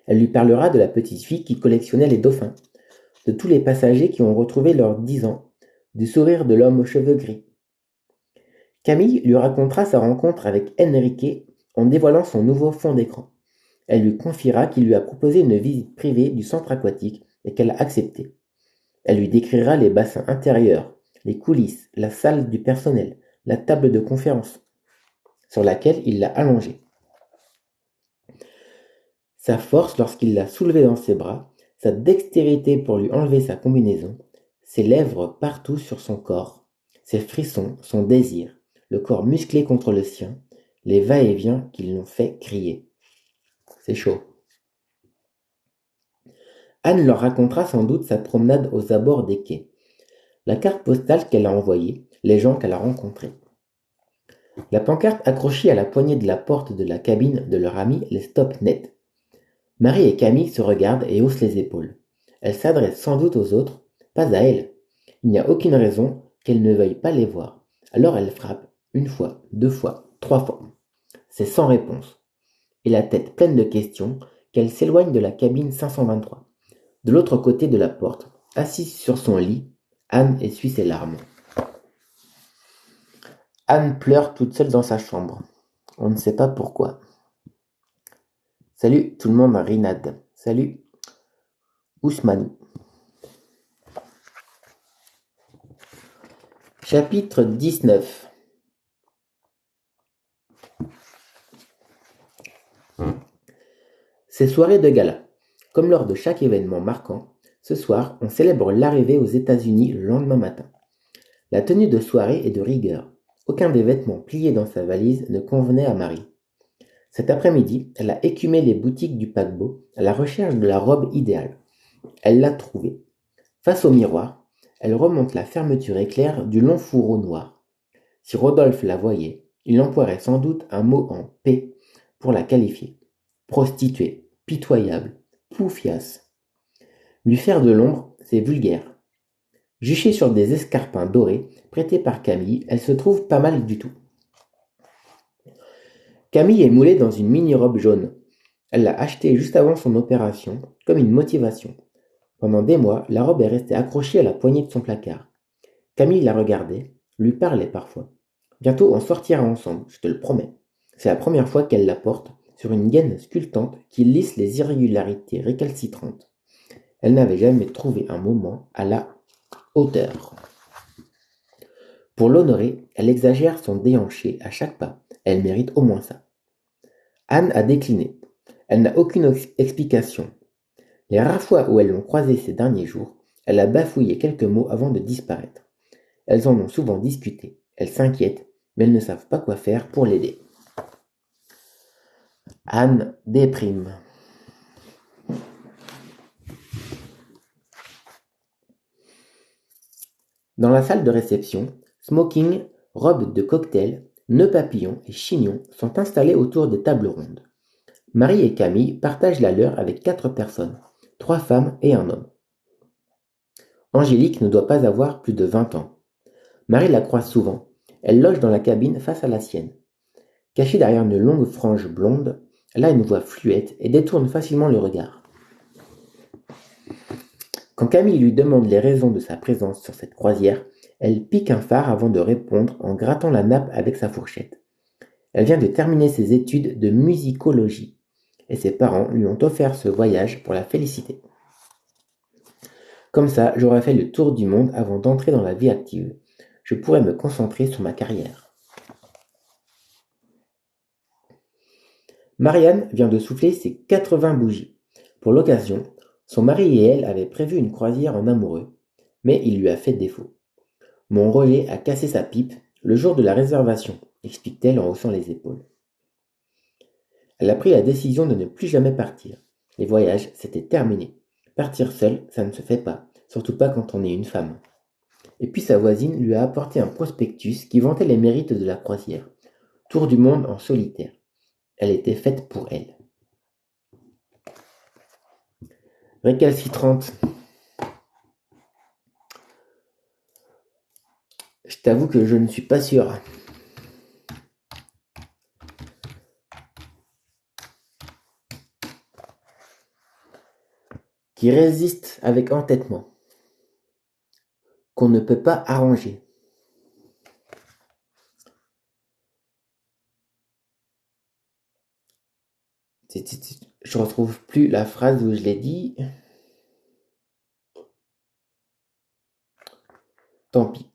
Elle lui parlera de la petite fille qui collectionnait les dauphins, de tous les passagers qui ont retrouvé leurs 10 ans, du sourire de l'homme aux cheveux gris. Camille lui racontera sa rencontre avec Enrique en dévoilant son nouveau fond d'écran. Elle lui confiera qu'il lui a proposé une visite privée du centre aquatique et qu'elle a accepté. Elle lui décrira les bassins intérieurs, les coulisses, la salle du personnel, la table de conférence sur laquelle il l'a allongée. Sa force lorsqu'il l'a soulevée dans ses bras, sa dextérité pour lui enlever sa combinaison, ses lèvres partout sur son corps, ses frissons, son désir, le corps musclé contre le sien, les va-et-vient qui l'ont fait crier. C'est chaud. Anne leur racontera sans doute sa promenade aux abords des quais, la carte postale qu'elle a envoyée, les gens qu'elle a rencontrés. La pancarte accrochée à la poignée de la porte de la cabine de leur ami les stoppe net. Marie et Camille se regardent et haussent les épaules. Elles s'adressent sans doute aux autres, pas à elles. Il n'y a aucune raison qu'elles ne veuillent pas les voir. Alors elles frappent, une fois, deux fois, trois fois. C'est sans réponse. Et la tête pleine de questions, qu'elles s'éloignent de la cabine 523. De l'autre côté de la porte, assise sur son lit, Anne essuie ses larmes. Anne pleure toute seule dans sa chambre. On ne sait pas pourquoi. Salut tout le monde, Rinad. Salut Ousmanou. Chapitre 19. Ces soirées de gala, comme lors de chaque événement marquant, Ce soir, on célèbre l'arrivée aux États-Unis le lendemain matin. La tenue de soirée est de rigueur. Aucun des vêtements pliés dans sa valise ne convenait à Marie. Cet après-midi, elle a écumé les boutiques du paquebot à la recherche de la robe idéale. Elle l'a trouvée. Face au miroir, elle remonte la fermeture éclair du long fourreau noir. Si Rodolphe la voyait, il emploierait sans doute un mot en P pour la qualifier. Prostituée, pitoyable, poufiasse. Lui faire de l'ombre, c'est vulgaire. Juchée sur des escarpins dorés, prêtés par Camille, elle se trouve pas mal du tout. Camille est moulée dans une mini-robe jaune. Elle l'a achetée juste avant son opération, comme une motivation. Pendant des mois, la robe est restée accrochée à la poignée de son placard. Camille la regardait, lui parlait parfois. Bientôt on sortira ensemble, je te le promets. C'est la première fois qu'elle la porte, sur une gaine sculptante qui lisse les irrégularités récalcitrantes. Elle n'avait jamais trouvé un moment à la hauteur. Pour l'honorer, elle exagère son déhanché à chaque pas. Elle mérite au moins ça. Anne a décliné. Elle n'a aucune explication. Les rares fois où elles l'ont croisée ces derniers jours, elle a bafouillé quelques mots avant de disparaître. Elles en ont souvent discuté. Elles s'inquiètent, mais elles ne savent pas quoi faire pour l'aider. Anne déprime. Dans la salle de réception, smoking, robe de cocktail, nœuds papillons et chignons sont installés autour des tables rondes. Marie et Camille partagent la leur avec 4 personnes, 3 femmes et un homme. Angélique ne doit pas avoir plus de 20 ans. Marie la croise souvent. Elle loge dans la cabine face à la sienne. Cachée derrière une longue frange blonde, elle a une voix fluette et détourne facilement le regard. Quand Camille lui demande les raisons de sa présence sur cette croisière, elle pique un phare avant de répondre en grattant la nappe avec sa fourchette. Elle vient de terminer ses études de musicologie et ses parents lui ont offert ce voyage pour la féliciter. Comme ça, j'aurais fait le tour du monde avant d'entrer dans la vie active. Je pourrais me concentrer sur ma carrière. Marianne vient de souffler ses 80 bougies. Pour l'occasion, son mari et elle avaient prévu une croisière en amoureux, mais il lui a fait défaut. Mon Roger a cassé sa pipe le jour de la réservation, explique-t-elle en haussant les épaules. Elle a pris la décision de ne plus jamais partir. Les voyages, c'était terminé. Partir seule, ça ne se fait pas, surtout pas quand on est une femme. Et puis sa voisine lui a apporté un prospectus qui vantait les mérites de la croisière. Tour du monde en solitaire. Elle était faite pour elle. Récalcitrante. Je t'avoue que je ne suis pas sûr. Qui résiste avec entêtement. Qu'on ne peut pas arranger. Je retrouve plus la phrase où je l'ai dit. Tant pis.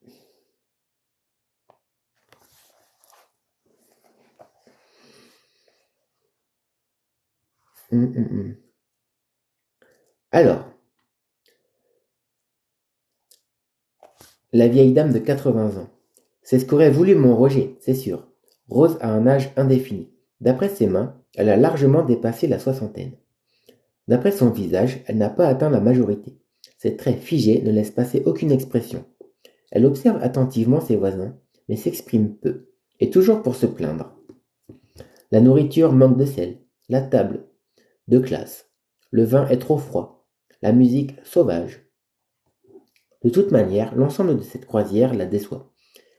Alors, la vieille dame de 80 ans. C'est ce qu'aurait voulu mon Roger, c'est sûr. Rose a un âge indéfini. D'après ses mains, elle a largement dépassé la soixantaine. D'après son visage, elle n'a pas atteint la majorité. Ses traits figés ne laissent passer aucune expression. Elle observe attentivement ses voisins, mais s'exprime peu, et toujours pour se plaindre. La nourriture manque de sel, la table de classe, le vin est trop froid, la musique sauvage. De toute manière, l'ensemble de cette croisière la déçoit.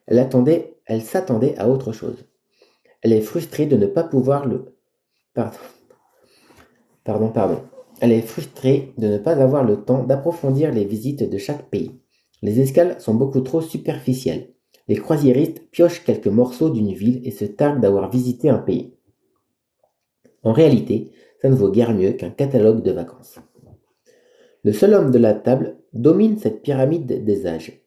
Elle s'attendait à autre chose. Elle est frustrée de ne pas pouvoir le... Pardon. Elle est frustrée de ne pas avoir le temps d'approfondir les visites de chaque pays. Les escales sont beaucoup trop superficielles. Les croisiéristes piochent quelques morceaux d'une ville et se targuent d'avoir visité un pays. En réalité, ça ne vaut guère mieux qu'un catalogue de vacances. Le seul homme de la table domine cette pyramide des âges.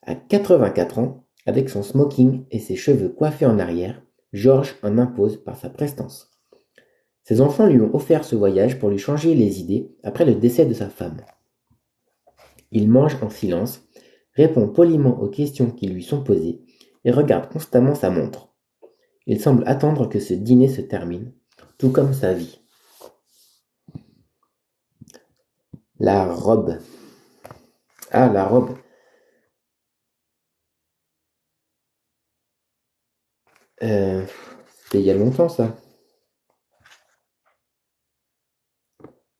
À 84 ans, avec son smoking et ses cheveux coiffés en arrière, Georges en impose par sa prestance. Ses enfants lui ont offert ce voyage pour lui changer les idées après le décès de sa femme. Il mange en silence, répond poliment aux questions qui lui sont posées et regarde constamment sa montre. Il semble attendre que ce dîner se termine, tout comme sa vie. La robe. Ah, la robe. Euh, C'était il y a longtemps, ça.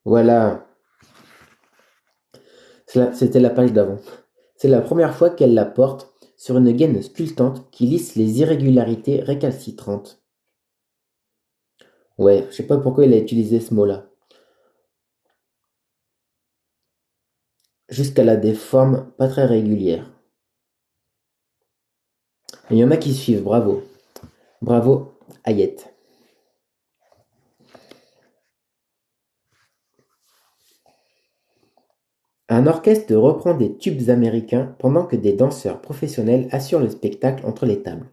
Voilà, c'était la page d'avant. C'est la première fois qu'elle la porte sur une gaine sculptante qui lisse les irrégularités récalcitrantes. Ouais, je sais pas pourquoi il a utilisé ce mot-là. Jusqu'elle a des formes pas très régulières. Et il y en a qui suivent, bravo. Bravo, Ayette. Un orchestre reprend des tubes américains pendant que des danseurs professionnels assurent le spectacle entre les tables.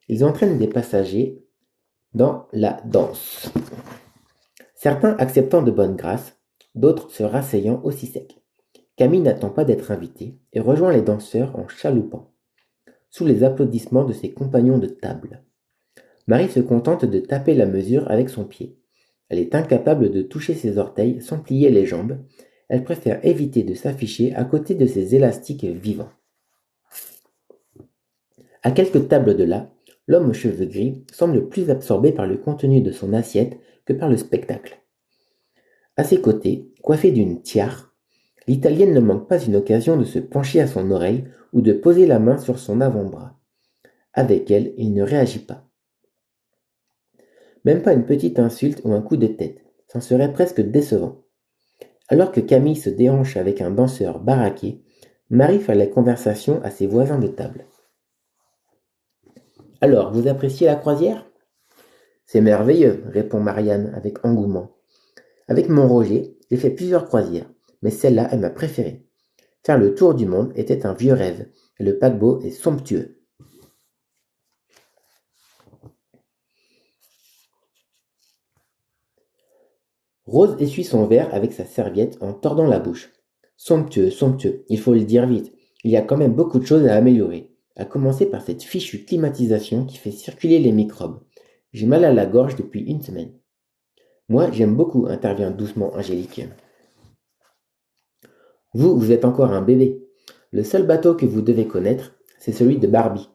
Ils entraînent des passagers dans la danse. Certains acceptant de bonne grâce, d'autres se rasseyant aussi sec. Camille n'attend pas d'être invitée et rejoint les danseurs en chaloupant, sous les applaudissements de ses compagnons de table. Marie se contente de taper la mesure avec son pied. Elle est incapable de toucher ses orteils sans plier les jambes. Elle préfère éviter de s'afficher à côté de ces élastiques vivants. À quelques tables de là, l'homme aux cheveux gris semble plus absorbé par le contenu de son assiette que par le spectacle. À ses côtés, coiffée d'une tiare, l'Italienne ne manque pas une occasion de se pencher à son oreille ou de poser la main sur son avant-bras. Avec elle, il ne réagit pas. Même pas une petite insulte ou un coup de tête, c'en serait presque décevant. Alors que Camille se déhanche avec un danseur baraqué, Marie fait la conversation à ses voisins de table. Alors, vous appréciez la croisière? C'est merveilleux, répond Marianne avec engouement. Avec mon Roger, j'ai fait plusieurs croisières, mais celle-là est ma préférée. Faire le tour du monde était un vieux rêve, et le paquebot est somptueux. Rose essuie son verre avec sa serviette en tordant la bouche. Somptueux, somptueux, il faut le dire vite. Il y a quand même beaucoup de choses à améliorer. À commencer par cette fichue climatisation qui fait circuler les microbes. J'ai mal à la gorge depuis une semaine. Moi, j'aime beaucoup, intervient doucement Angélique. Vous êtes encore un bébé. Le seul bateau que vous devez connaître, c'est celui de Barbie.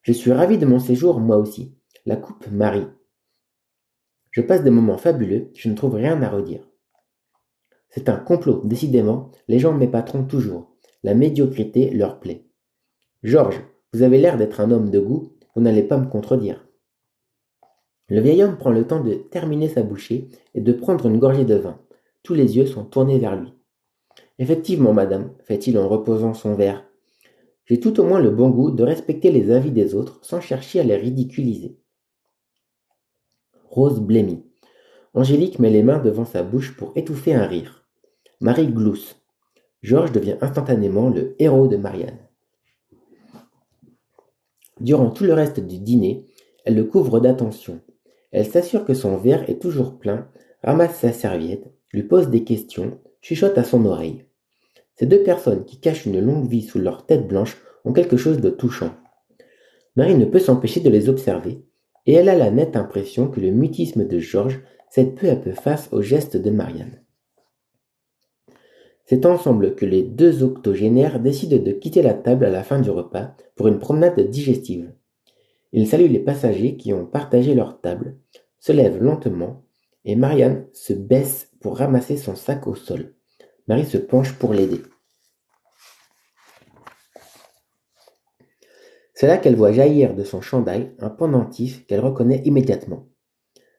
Je suis ravi de mon séjour, moi aussi. La coupe Marie. Je passe des moments fabuleux, je ne trouve rien à redire. C'est un complot, décidément, les gens m'épateront toujours. La médiocrité leur plaît. Georges, vous avez l'air d'être un homme de goût, vous n'allez pas me contredire. Le vieil homme prend le temps de terminer sa bouchée et de prendre une gorgée de vin. Tous les yeux sont tournés vers lui. Effectivement, madame, fait-il en reposant son verre. J'ai tout au moins le bon goût de respecter les avis des autres sans chercher à les ridiculiser. Rose blêmit. Angélique met les mains devant sa bouche pour étouffer un rire. Marie glousse. Georges devient instantanément le héros de Marianne. Durant tout le reste du dîner, elle le couvre d'attention. Elle s'assure que son verre est toujours plein, ramasse sa serviette, lui pose des questions, chuchote à son oreille. Ces deux personnes qui cachent une longue vie sous leur tête blanche ont quelque chose de touchant. Marie ne peut s'empêcher de les observer, et elle a la nette impression que le mutisme de Georges cède peu à peu face aux gestes de Marianne. C'est ensemble que les deux octogénaires décident de quitter la table à la fin du repas pour une promenade digestive. Ils saluent les passagers qui ont partagé leur table, se lèvent lentement, et Marianne se baisse pour ramasser son sac au sol. Marie se penche pour l'aider. C'est là qu'elle voit jaillir de son chandail un pendentif qu'elle reconnaît immédiatement.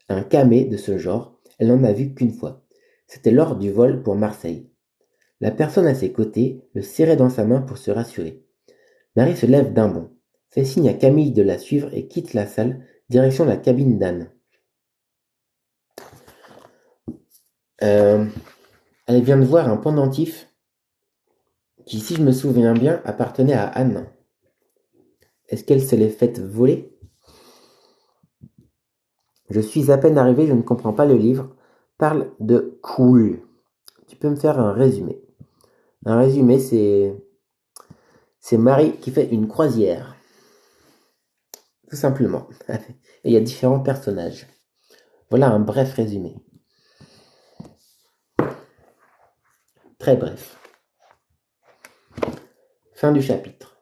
Un camé de ce genre, elle n'en a vu qu'une fois. C'était lors du vol pour Marseille. La personne à ses côtés le serrait dans sa main pour se rassurer. Marie se lève d'un bond, fait signe à Camille de la suivre et quitte la salle, direction la cabine d'Anne. Elle vient de voir un pendentif qui, si je me souviens bien, appartenait à Anne. Est-ce qu'elle se l'est faite voler? Je suis à peine arrivé, je ne comprends pas le livre. Parle de cool. Tu peux me faire un résumé. Un résumé, c'est Marie qui fait une croisière, tout simplement. Et il y a différents personnages. Voilà un bref résumé. Très bref. Fin du chapitre.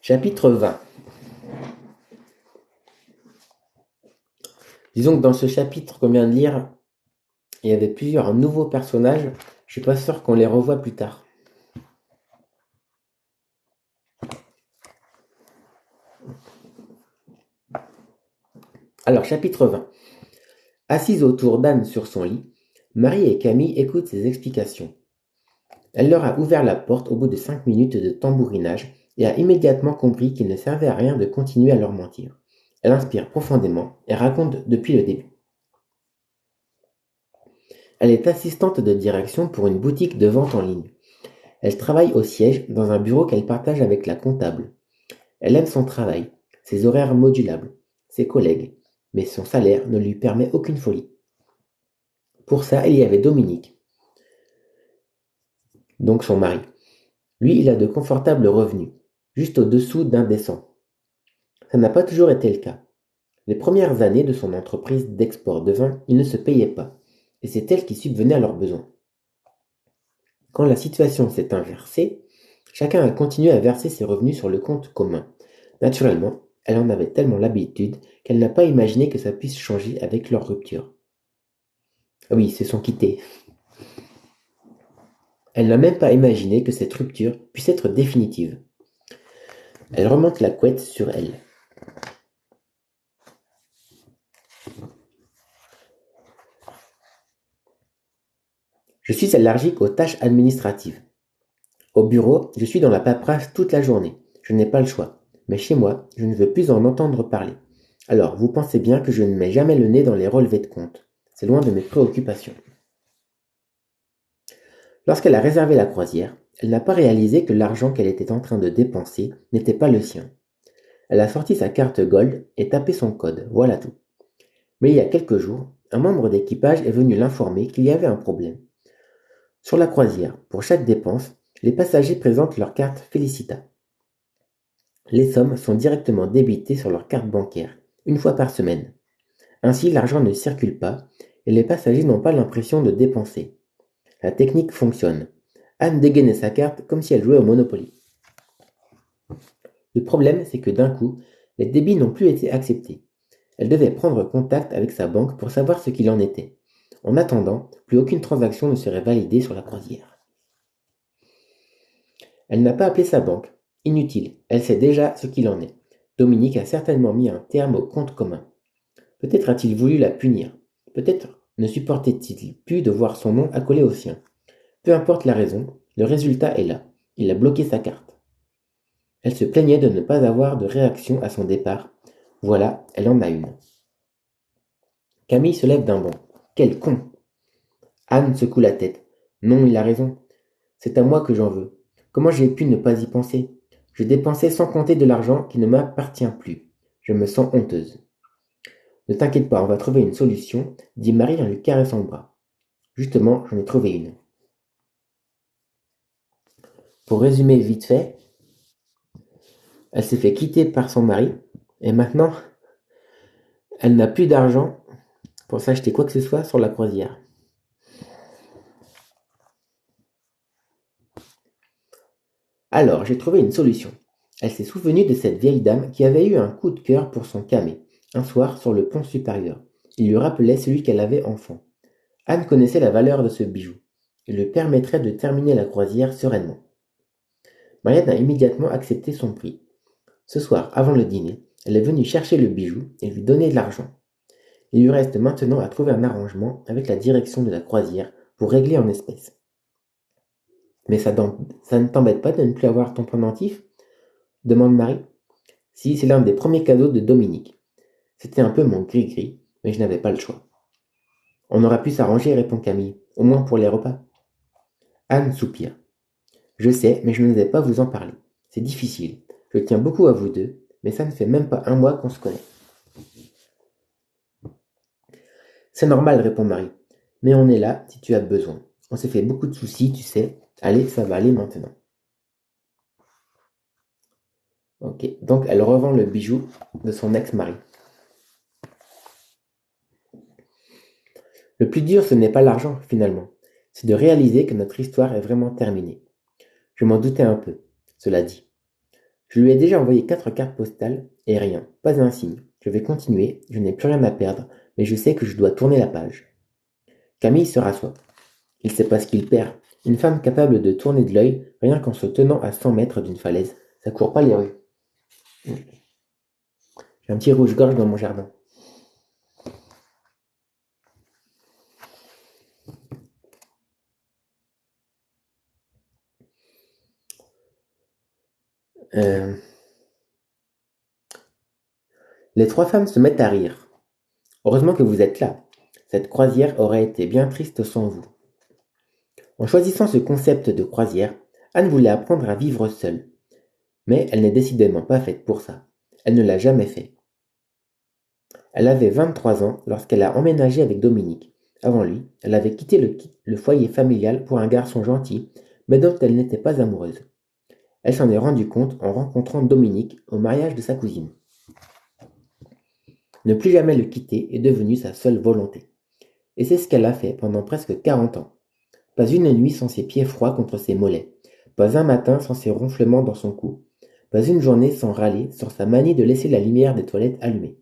Chapitre 20. Disons que dans ce chapitre qu'on vient de lire, il y avait plusieurs nouveaux personnages. Je suis pas sûr qu'on les revoie plus tard. Alors, chapitre 20. Assises autour d'Anne sur son lit, Marie et Camille écoutent ses explications. Elle leur a ouvert la porte au bout de 5 minutes de tambourinage et a immédiatement compris qu'il ne servait à rien de continuer à leur mentir. Elle inspire profondément et raconte depuis le début. Elle est assistante de direction pour une boutique de vente en ligne. Elle travaille au siège dans un bureau qu'elle partage avec la comptable. Elle aime son travail, ses horaires modulables, ses collègues, mais son salaire ne lui permet aucune folie. Pour ça, il y avait Dominique, donc son mari. Lui, il a de confortables revenus, juste au-dessous d'indécents. Ça n'a pas toujours été le cas. Les premières années de son entreprise d'export de vin, il ne se payait pas, et c'est elle qui subvenait à leurs besoins. Quand la situation s'est inversée, chacun a continué à verser ses revenus sur le compte commun. Naturellement, elle en avait tellement l'habitude qu'elle n'a pas imaginé que ça puisse changer avec leur rupture. Ah oui, ils se sont quittés. Elle n'a même pas imaginé que cette rupture puisse être définitive. Elle remonte la couette sur elle. Je suis allergique aux tâches administratives. Au bureau, je suis dans la paperasse toute la journée. Je n'ai pas le choix. Mais chez moi, je ne veux plus en entendre parler. Alors, vous pensez bien que je ne mets jamais le nez dans les relevés de compte. C'est loin de mes préoccupations. Lorsqu'elle a réservé la croisière, elle n'a pas réalisé que l'argent qu'elle était en train de dépenser n'était pas le sien. Elle a sorti sa carte Gold et tapé son code, voilà tout. Mais il y a quelques jours, un membre d'équipage est venu l'informer qu'il y avait un problème. Sur la croisière, pour chaque dépense, les passagers présentent leur carte Félicita. Les sommes sont directement débitées sur leur carte bancaire, une fois par semaine. Ainsi, l'argent ne circule pas et les passagers n'ont pas l'impression de dépenser. La technique fonctionne. Anne dégainait sa carte comme si elle jouait au Monopoly. Le problème, c'est que d'un coup, les débits n'ont plus été acceptés. Elle devait prendre contact avec sa banque pour savoir ce qu'il en était. En attendant, plus aucune transaction ne serait validée sur la croisière. Elle n'a pas appelé sa banque. Inutile, elle sait déjà ce qu'il en est. Dominique a certainement mis un terme au compte commun. Peut-être a-t-il voulu la punir. Peut-être ne supportait-il plus de voir son nom accolé au sien. Peu importe la raison, le résultat est là. Il a bloqué sa carte. Elle se plaignait de ne pas avoir de réaction à son départ. Voilà, elle en a une. Camille se lève d'un bond. Quel con! Anne secoue la tête. Non, il a raison. C'est à moi que j'en veux. Comment j'ai pu ne pas y penser? Je dépensais sans compter de l'argent qui ne m'appartient plus. Je me sens honteuse. Ne t'inquiète pas, on va trouver une solution, dit Marie en lui caressant le bras. Justement, j'en ai trouvé une. Pour résumer vite fait, elle s'est fait quitter par son mari, et maintenant, elle n'a plus d'argent pour s'acheter quoi que ce soit sur la croisière. Alors, j'ai trouvé une solution. Elle s'est souvenue de cette vieille dame qui avait eu un coup de cœur pour son camé, un soir sur le pont supérieur. Il lui rappelait celui qu'elle avait enfant. Anne connaissait la valeur de ce bijou. Il lui permettrait de terminer la croisière sereinement. Marianne a immédiatement accepté son prix. Ce soir, avant le dîner, elle est venue chercher le bijou et lui donner de l'argent. Il lui reste maintenant à trouver un arrangement avec la direction de la croisière pour régler en espèces. Mais ça ne t'embête pas de ne plus avoir ton pendentif? Demande Marie. Si, c'est l'un des premiers cadeaux de Dominique. C'était un peu mon gris-gris, mais je n'avais pas le choix. On aura pu s'arranger, répond Camille, au moins pour les repas. Anne soupire. Je sais, mais je n'osais pas vous en parler. C'est difficile. Je tiens beaucoup à vous deux, mais ça ne fait même pas un mois qu'on se connaît. C'est normal, répond Marie. Mais on est là si tu as besoin. On s'est fait beaucoup de soucis, tu sais. Allez, ça va aller maintenant. Ok, donc elle revend le bijou de son ex-mari. Le plus dur, ce n'est pas l'argent, finalement. C'est de réaliser que notre histoire est vraiment terminée. Je m'en doutais un peu, cela dit. Je lui ai déjà envoyé 4 cartes postales, et rien, pas un signe. Je vais continuer, je n'ai plus rien à perdre, mais je sais que je dois tourner la page. Camille se rassoit. Il sait pas ce qu'il perd. Une femme capable de tourner de l'œil, rien qu'en se tenant à 100 mètres d'une falaise, ça court pas les rues. J'ai un petit rouge-gorge dans mon jardin. Les 3 femmes se mettent à rire. Heureusement que vous êtes là. Cette croisière aurait été bien triste sans vous. En choisissant ce concept de croisière, Anne voulait apprendre à vivre seule. Mais elle n'est décidément pas faite pour ça. Elle ne l'a jamais fait. Elle avait 23 ans lorsqu'elle a emménagé avec Dominique. Avant lui, elle avait quitté le foyer familial pour un garçon gentil, mais dont elle n'était pas amoureuse. Elle s'en est rendue compte en rencontrant Dominique au mariage de sa cousine. Ne plus jamais le quitter est devenu sa seule volonté. Et c'est ce qu'elle a fait pendant presque 40 ans. Pas une nuit sans ses pieds froids contre ses mollets. Pas un matin sans ses ronflements dans son cou. Pas une journée sans râler sur sa manie de laisser la lumière des toilettes allumée.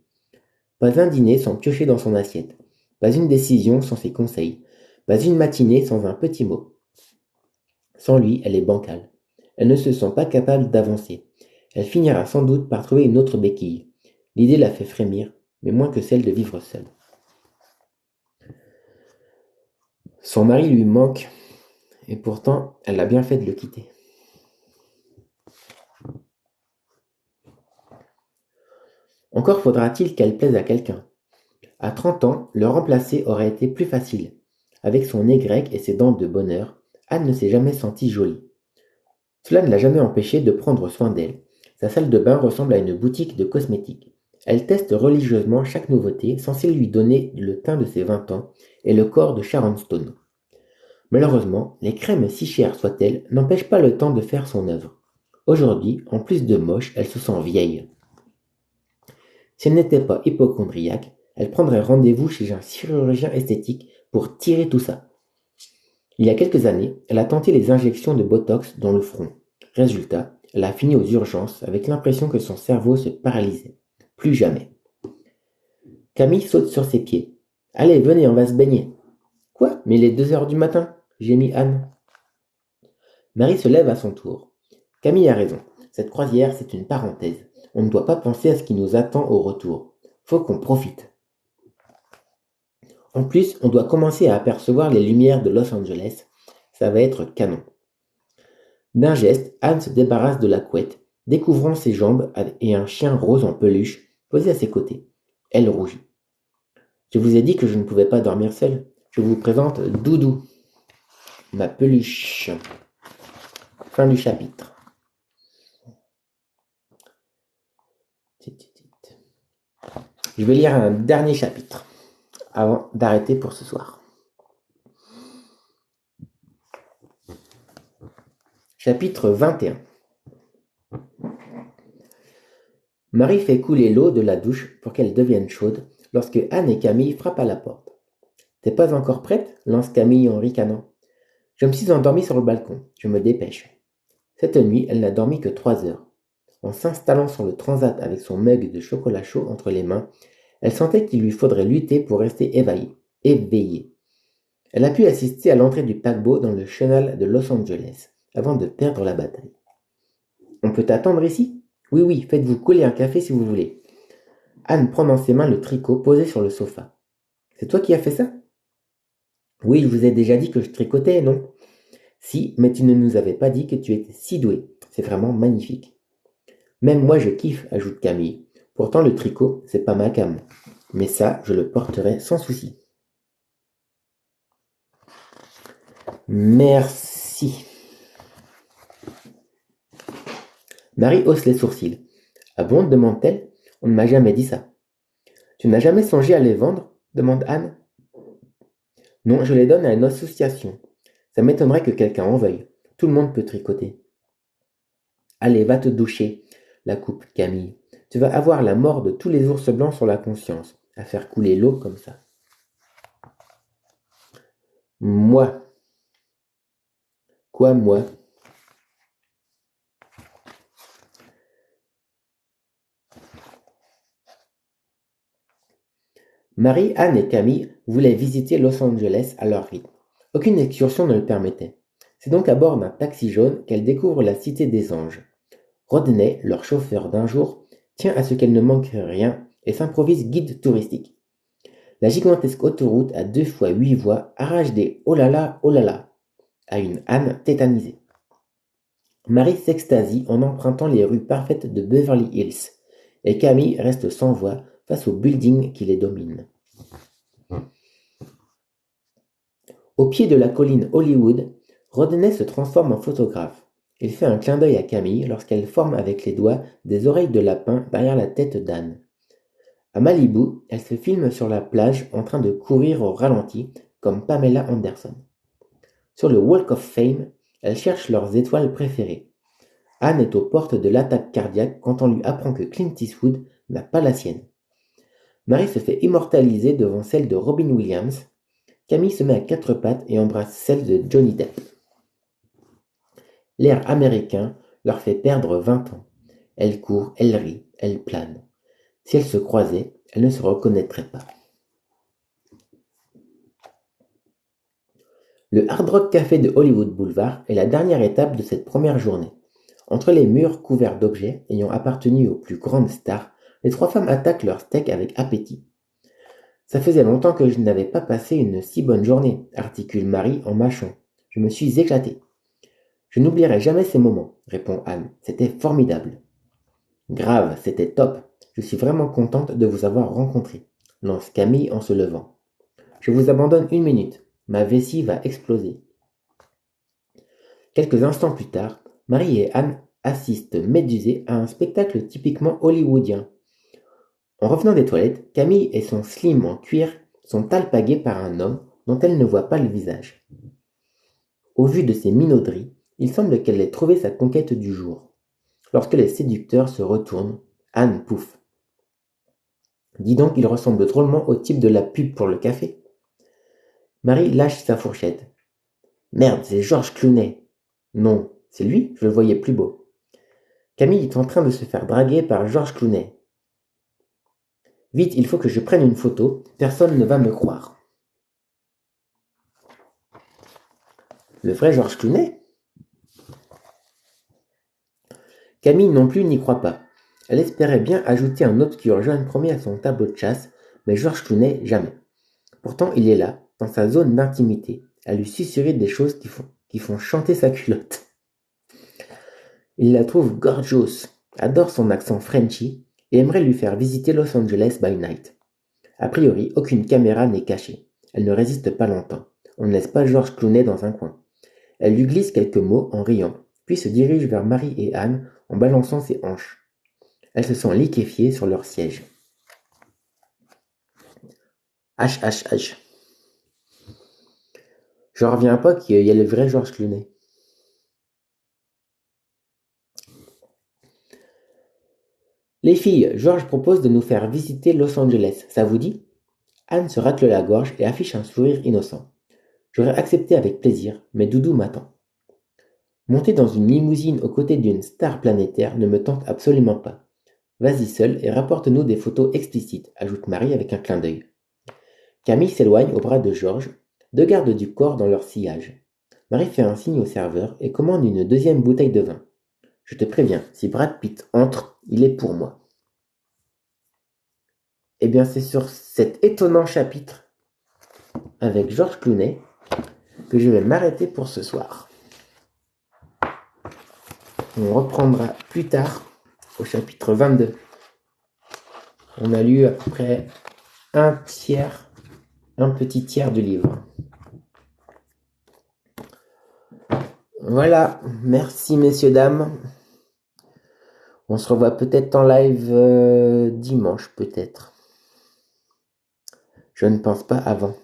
Pas un dîner sans piocher dans son assiette. Pas une décision sans ses conseils. Pas une matinée sans un petit mot. Sans lui, elle est bancale. Elle ne se sent pas capable d'avancer. Elle finira sans doute par trouver une autre béquille. L'idée la fait frémir, mais moins que celle de vivre seule. Son mari lui manque, et pourtant, elle a bien fait de le quitter. Encore faudra-t-il qu'elle plaise à quelqu'un. À 30 ans, le remplacer aurait été plus facile. Avec son nez grec et ses dents de bonheur, Anne ne s'est jamais sentie jolie. Cela ne l'a jamais empêchée de prendre soin d'elle. Sa salle de bain ressemble à une boutique de cosmétiques. Elle teste religieusement chaque nouveauté censée lui donner le teint de ses 20 ans et le corps de Sharon Stone. Malheureusement, les crèmes si chères soient-elles n'empêchent pas le temps de faire son œuvre. Aujourd'hui, en plus de moche, elle se sent vieille. Si elle n'était pas hypocondriaque, elle prendrait rendez-vous chez un chirurgien esthétique pour tirer tout ça. Il y a quelques années, elle a tenté les injections de Botox dans le front. Résultat, elle a fini aux urgences avec l'impression que son cerveau se paralysait. Plus jamais. Camille saute sur ses pieds. Allez, venez, on va se baigner. Quoi? Mais il est 2 heures du matin, gémit Anne. Marie se lève à son tour. Camille a raison. Cette croisière, c'est une parenthèse. On ne doit pas penser à ce qui nous attend au retour. Faut qu'on profite. En plus, on doit commencer à apercevoir les lumières de Los Angeles. Ça va être canon. D'un geste, Anne se débarrasse de la couette, découvrant ses jambes et un chien rose en peluche posé à ses côtés. Elle rougit. Je vous ai dit que je ne pouvais pas dormir seule. Je vous présente Doudou, ma peluche. Fin du chapitre. Je vais lire un dernier chapitre avant d'arrêter pour ce soir. Chapitre 21. Marie fait couler l'eau de la douche pour qu'elle devienne chaude lorsque Anne et Camille frappent à la porte. T'es pas encore prête? Lance Camille en ricanant. Je me suis endormie sur le balcon. Je me dépêche. Cette nuit, elle n'a dormi que 3 heures. En s'installant sur le transat avec son mug de chocolat chaud entre les mains, elle sentait qu'il lui faudrait lutter pour rester éveillée. Elle a pu assister à l'entrée du paquebot dans le chenal de Los Angeles, avant de perdre la bataille. On peut attendre ici? Oui, oui, faites-vous couler un café si vous voulez. Anne prend dans ses mains le tricot posé sur le sofa. C'est toi qui as fait ça? Oui, je vous ai déjà dit que je tricotais, non? Si, mais tu ne nous avais pas dit que tu étais si douée. C'est vraiment magnifique. Même moi je kiffe, ajoute Camille. Pourtant le tricot, c'est pas ma came. Mais ça, je le porterai sans souci. Merci. Marie hausse les sourcils. Ah bon, demande-t-elle. On ne m'a jamais dit ça. Tu n'as jamais songé à les vendre? Demande Anne. Non, je les donne à une association. Ça m'étonnerait que quelqu'un en veuille. Tout le monde peut tricoter. Allez, va te doucher, la coupe Camille. Tu vas avoir la mort de tous les ours blancs sur la conscience, à faire couler l'eau comme ça. Moi. Quoi, moi? Marie, Anne et Camille voulaient visiter Los Angeles à leur rythme. Aucune excursion ne le permettait. C'est donc à bord d'un taxi jaune qu'elles découvrent la Cité des Anges. Rodney, leur chauffeur d'un jour, tient à ce qu'elle ne manque rien et s'improvise guide touristique. La gigantesque autoroute à 2 fois 8 voies arrache des oh là là à une Anne tétanisée. Marie s'extasie en empruntant les rues parfaites de Beverly Hills, et Camille reste sans voix face aux buildings qui les dominent. Au pied de la colline Hollywood, Rodney se transforme en photographe. Il fait un clin d'œil à Camille lorsqu'elle forme avec les doigts des oreilles de lapin derrière la tête d'Anne. À Malibu, elle se filme sur la plage en train de courir au ralenti comme Pamela Anderson. Sur le Walk of Fame, elles cherchent leurs étoiles préférées. Anne est aux portes de l'attaque cardiaque quand on lui apprend que Clint Eastwood n'a pas la sienne. Marie se fait immortaliser devant celle de Robin Williams. Camille se met à quatre pattes et embrasse celle de Johnny Depp. L'air américain leur fait perdre 20 ans. Elle court, elle rit, elle plane. Si elles se croisaient, elles ne se reconnaîtraient pas. Le Hard Rock Café de Hollywood Boulevard est la dernière étape de cette première journée. Entre les murs couverts d'objets ayant appartenu aux plus grandes stars, les trois femmes attaquent leur steak avec appétit. Ça faisait longtemps que je n'avais pas passé une si bonne journée, articule Marie en mâchant. Je me suis éclatée. Je n'oublierai jamais ces moments, répond Anne. C'était formidable. Grave, c'était top. Je suis vraiment contente de vous avoir rencontré, lance Camille en se levant. Je vous abandonne 1 minute. Ma vessie va exploser. Quelques instants plus tard, Marie et Anne assistent médusées à un spectacle typiquement hollywoodien. En revenant des toilettes, Camille et son slim en cuir sont alpagués par un homme dont elle ne voit pas le visage. Au vu de ses minauderies, il semble qu'elle ait trouvé sa conquête du jour. Lorsque les séducteurs se retournent, Anne pouffe. Dis donc, il ressemble drôlement au type de la pub pour le café. Marie lâche sa fourchette. Merde, c'est George Clooney. Non, c'est lui, je le voyais plus beau. Camille est en train de se faire draguer par George Clooney. Vite, il faut que je prenne une photo, personne ne va me croire. Le vrai George Clooney? Camille non plus n'y croit pas. Elle espérait bien ajouter un obscur jeune promis à son tableau de chasse, mais George Clooney, jamais. Pourtant, il est là, dans sa zone d'intimité, à lui susurrer des choses qui font chanter sa culotte. Il la trouve gorgeous, adore son accent Frenchy et aimerait lui faire visiter Los Angeles by night. A priori, aucune caméra n'est cachée. Elle ne résiste pas longtemps. On ne laisse pas George Clooney dans un coin. Elle lui glisse quelques mots en riant, puis se dirige vers Marie et Anne en balançant ses hanches. Elles se sont liquéfiées sur leur siège. H. Je reviens pas qu'il y ait le vrai George Clooney. Les filles, George propose de nous faire visiter Los Angeles, ça vous dit? Anne se racle la gorge et affiche un sourire innocent. J'aurais accepté avec plaisir, mais Doudou m'attend. Monter dans une limousine aux côtés d'une star planétaire ne me tente absolument pas. Vas-y seul et rapporte-nous des photos explicites, ajoute Marie avec un clin d'œil. Camille s'éloigne au bras de Georges, deux gardes du corps dans leur sillage. Marie fait un signe au serveur et commande une deuxième bouteille de vin. Je te préviens, si Brad Pitt entre, il est pour moi. Eh bien, c'est sur cet étonnant chapitre avec George Clooney que je vais m'arrêter pour ce soir. On reprendra plus tard au chapitre 22. On a lu à peu près un petit tiers du livre. Voilà, merci messieurs, dames. On se revoit peut-être en live dimanche, peut-être. Je ne pense pas avant.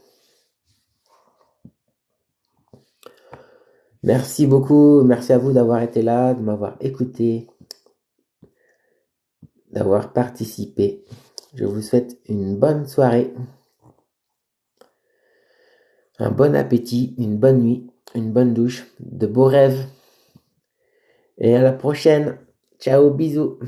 Merci beaucoup, merci à vous d'avoir été là, de m'avoir écouté, d'avoir participé. Je vous souhaite une bonne soirée, un bon appétit, une bonne nuit, une bonne douche, de beaux rêves. Et à la prochaine. Ciao, bisous.